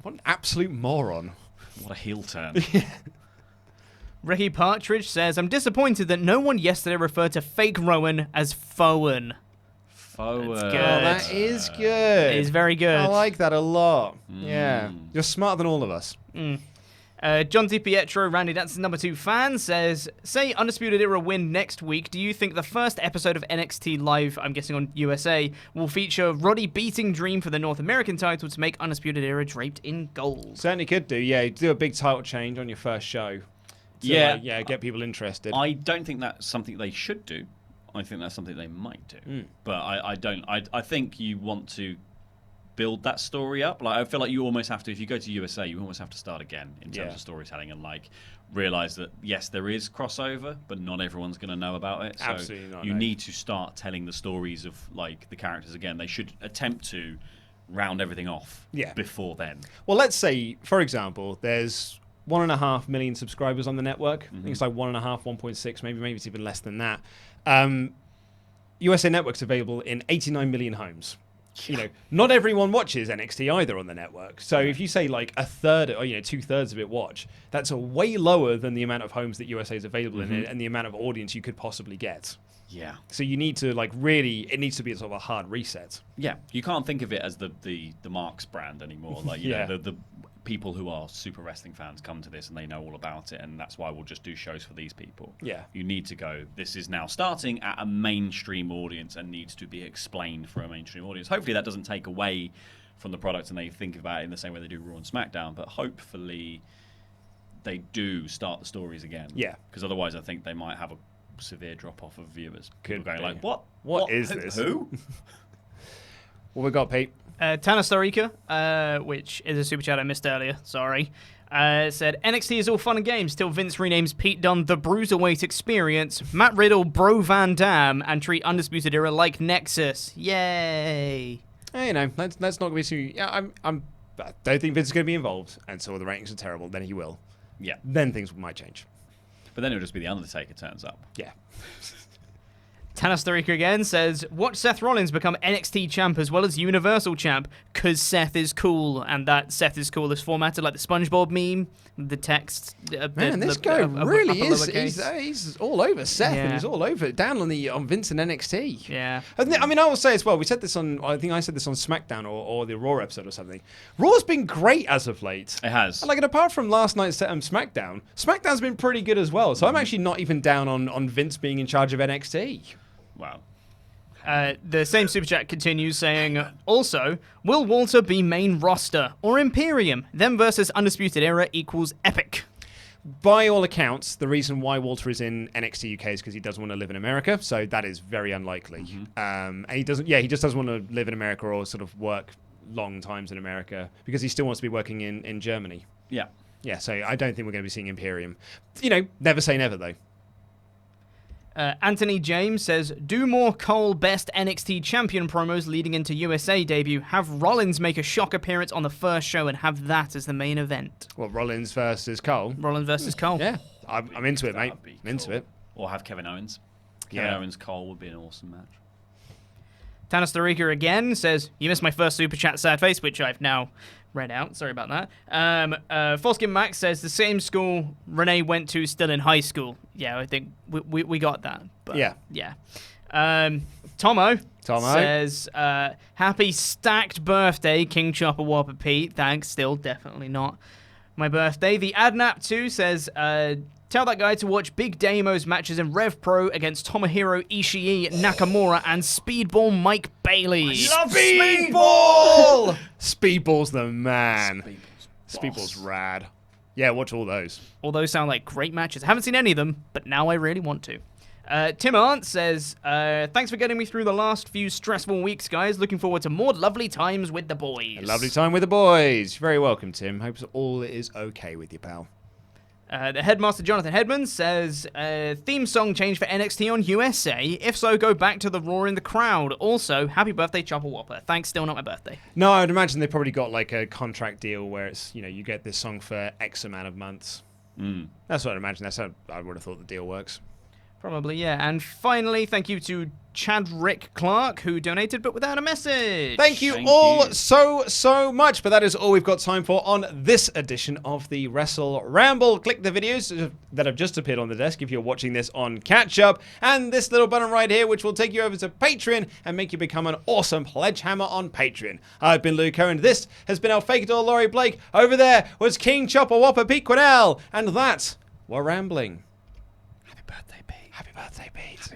Speaker 1: What an absolute moron.
Speaker 2: What a heel turn.
Speaker 3: Ricky Partridge says, I'm disappointed that no one yesterday referred to fake Rowan as Fowen.
Speaker 2: Forward.
Speaker 3: That's good.
Speaker 1: Oh, that is good.
Speaker 3: It is very good.
Speaker 1: I like that a lot. Yeah. You're smarter than all of us.
Speaker 3: John T. Pietro, Randy Dance's number 2 fan, says, say Undisputed Era win next week. Do you think the first episode of NXT Live, I'm guessing on USA, will feature Roddy beating Dream for the North American title to make Undisputed Era draped in gold?
Speaker 1: Certainly could do, yeah. Do a big title change on your first show. To, get people interested.
Speaker 2: I don't think that's something they should do. I think that's something they might do. But I don't. I think you want to build that story up. Like, I feel like you almost have to, if you go to USA, you almost have to start again in terms of storytelling and like realize that yes, there is crossover, but not everyone's going to know about it. So
Speaker 1: Absolutely not.
Speaker 2: you need to start telling the stories of like the characters again. They should attempt to round everything off before then.
Speaker 1: Well, let's say, for example, there's 1.5 million subscribers on the network. I think it's like 1.5, 1.6, maybe it's even less than that. USA Network's available in 89 million homes. Not everyone watches NXT either on the network. So if you say like a third or 2/3 of it watch, that's a way lower than the amount of homes that USA is available in and the amount of audience you could possibly get.
Speaker 2: Yeah.
Speaker 1: So you need to it needs to be a sort of a hard reset.
Speaker 2: Yeah. You can't think of it as the Marks brand anymore. Like the people who are super wrestling fans come to this and they know all about it, and that's why we'll just do shows for these people.
Speaker 1: Yeah.
Speaker 2: You need to go, this is now starting at a mainstream audience and needs to be explained for a mainstream audience. Hopefully that doesn't take away from the product and they think about it in the same way they do Raw and SmackDown, but hopefully they do start the stories again.
Speaker 1: Yeah.
Speaker 2: Because otherwise I think they might have a severe drop-off of viewers. People going like,
Speaker 1: What is this?
Speaker 2: Who?
Speaker 1: What we got, Pete?
Speaker 3: Tana Starika, which is a super chat I missed earlier, sorry, said, NXT is all fun and games till Vince renames Pete Dunne the Bruiserweight Experience, Matt Riddle Bro Van Dam, and treat Undisputed Era like Nexus. Yay!
Speaker 1: Let's not go too... Yeah, I don't think Vince is going to be involved, and so the ratings are terrible. Then he will.
Speaker 2: Yeah.
Speaker 1: Then things might change.
Speaker 2: But then it'll just be the Undertaker turns up.
Speaker 1: Yeah.
Speaker 3: Tanis Tariqa again says, watch Seth Rollins become NXT champ as well as Universal champ, cause Seth is cool. And that Seth is cool is formatted like the SpongeBob meme, the text.
Speaker 4: Man, this guy really is. He's all over Seth, and he's all over down on Vince and NXT.
Speaker 3: Yeah.
Speaker 4: I mean, I will say as well, we said this on, I think I said this on SmackDown or the Raw episode or something. Raw's been great as of late.
Speaker 2: It has.
Speaker 4: Like, and apart from last night's SmackDown's been pretty good as well. So I'm actually not even down on Vince being in charge of NXT.
Speaker 2: Wow.
Speaker 3: The same super chat continues saying, also, will Walter be main roster or Imperium? Them versus Undisputed Era equals epic.
Speaker 4: By all accounts, the reason why Walter is in NXT UK is because he doesn't want to live in America. So that is very unlikely. And he just doesn't want to live in America or sort of work long times in America because he still wants to be working in Germany.
Speaker 2: Yeah.
Speaker 4: Yeah, so I don't think we're going to be seeing Imperium. You know, never say never, though.
Speaker 3: Anthony James says, do more Cole best NXT champion promos leading into USA debut. Have Rollins make a shock appearance on the first show and have that as the main event.
Speaker 4: What, Rollins versus Cole?
Speaker 3: Rollins versus Cole.
Speaker 4: Yeah, I'm into it, mate. I'm into it.
Speaker 2: Or have Kevin Owens. Kevin Owens Cole would be an awesome match.
Speaker 3: Tanis Tariqa again says, you missed my first super chat, sad face, which I've now read out. Sorry about that. Foreskin Max says, the same school Renee went to still in high school. Yeah, I think we got that. But yeah. Tomo says, happy stacked birthday, King Chopper Whopper Pete. Thanks, still definitely not my birthday. The Adnap 2 says, tell that guy to watch Big Damo's matches in Rev Pro against Tomohiro Ishii, Nakamura, and Speedball Mike Bailey.
Speaker 4: Speedball! Speedball's the man. Speedball's rad. Yeah, watch all those.
Speaker 3: All those sound like great matches. I haven't seen any of them, but now I really want to. Tim Arndt says, thanks for getting me through the last few stressful weeks, guys. Looking forward to more lovely times with the boys.
Speaker 4: A lovely time with the boys. You're very welcome, Tim. Hope all is okay with you, pal.
Speaker 3: The headmaster Jonathan Hedman says, theme song change for NXT on USA. If so, go back to the roar in the crowd. Also, happy birthday, Chopper Whopper. Thanks, still not my birthday.
Speaker 4: No, I'd imagine they probably got like a contract deal where it's, you get this song for X amount of months. That's what I'd imagine. That's how I would have thought the deal works.
Speaker 3: Probably, yeah. And finally, thank you to Chadrick Clark, who donated, but without a message.
Speaker 4: Thank you all so much. But that is all we've got time for on this edition of the WrestleRamble. Click the videos that have just appeared on the desk if you're watching this on catch-up. And this little button right here, which will take you over to Patreon and make you become an awesome pledge hammer on Patreon. I've been Luke and this has been our Fake It or Laurie Blake. Over there was King Chopper Whopper Pete Quinnell. And that, we're rambling.
Speaker 3: Happy birthday, Pete.
Speaker 4: Happy birthday, Pete.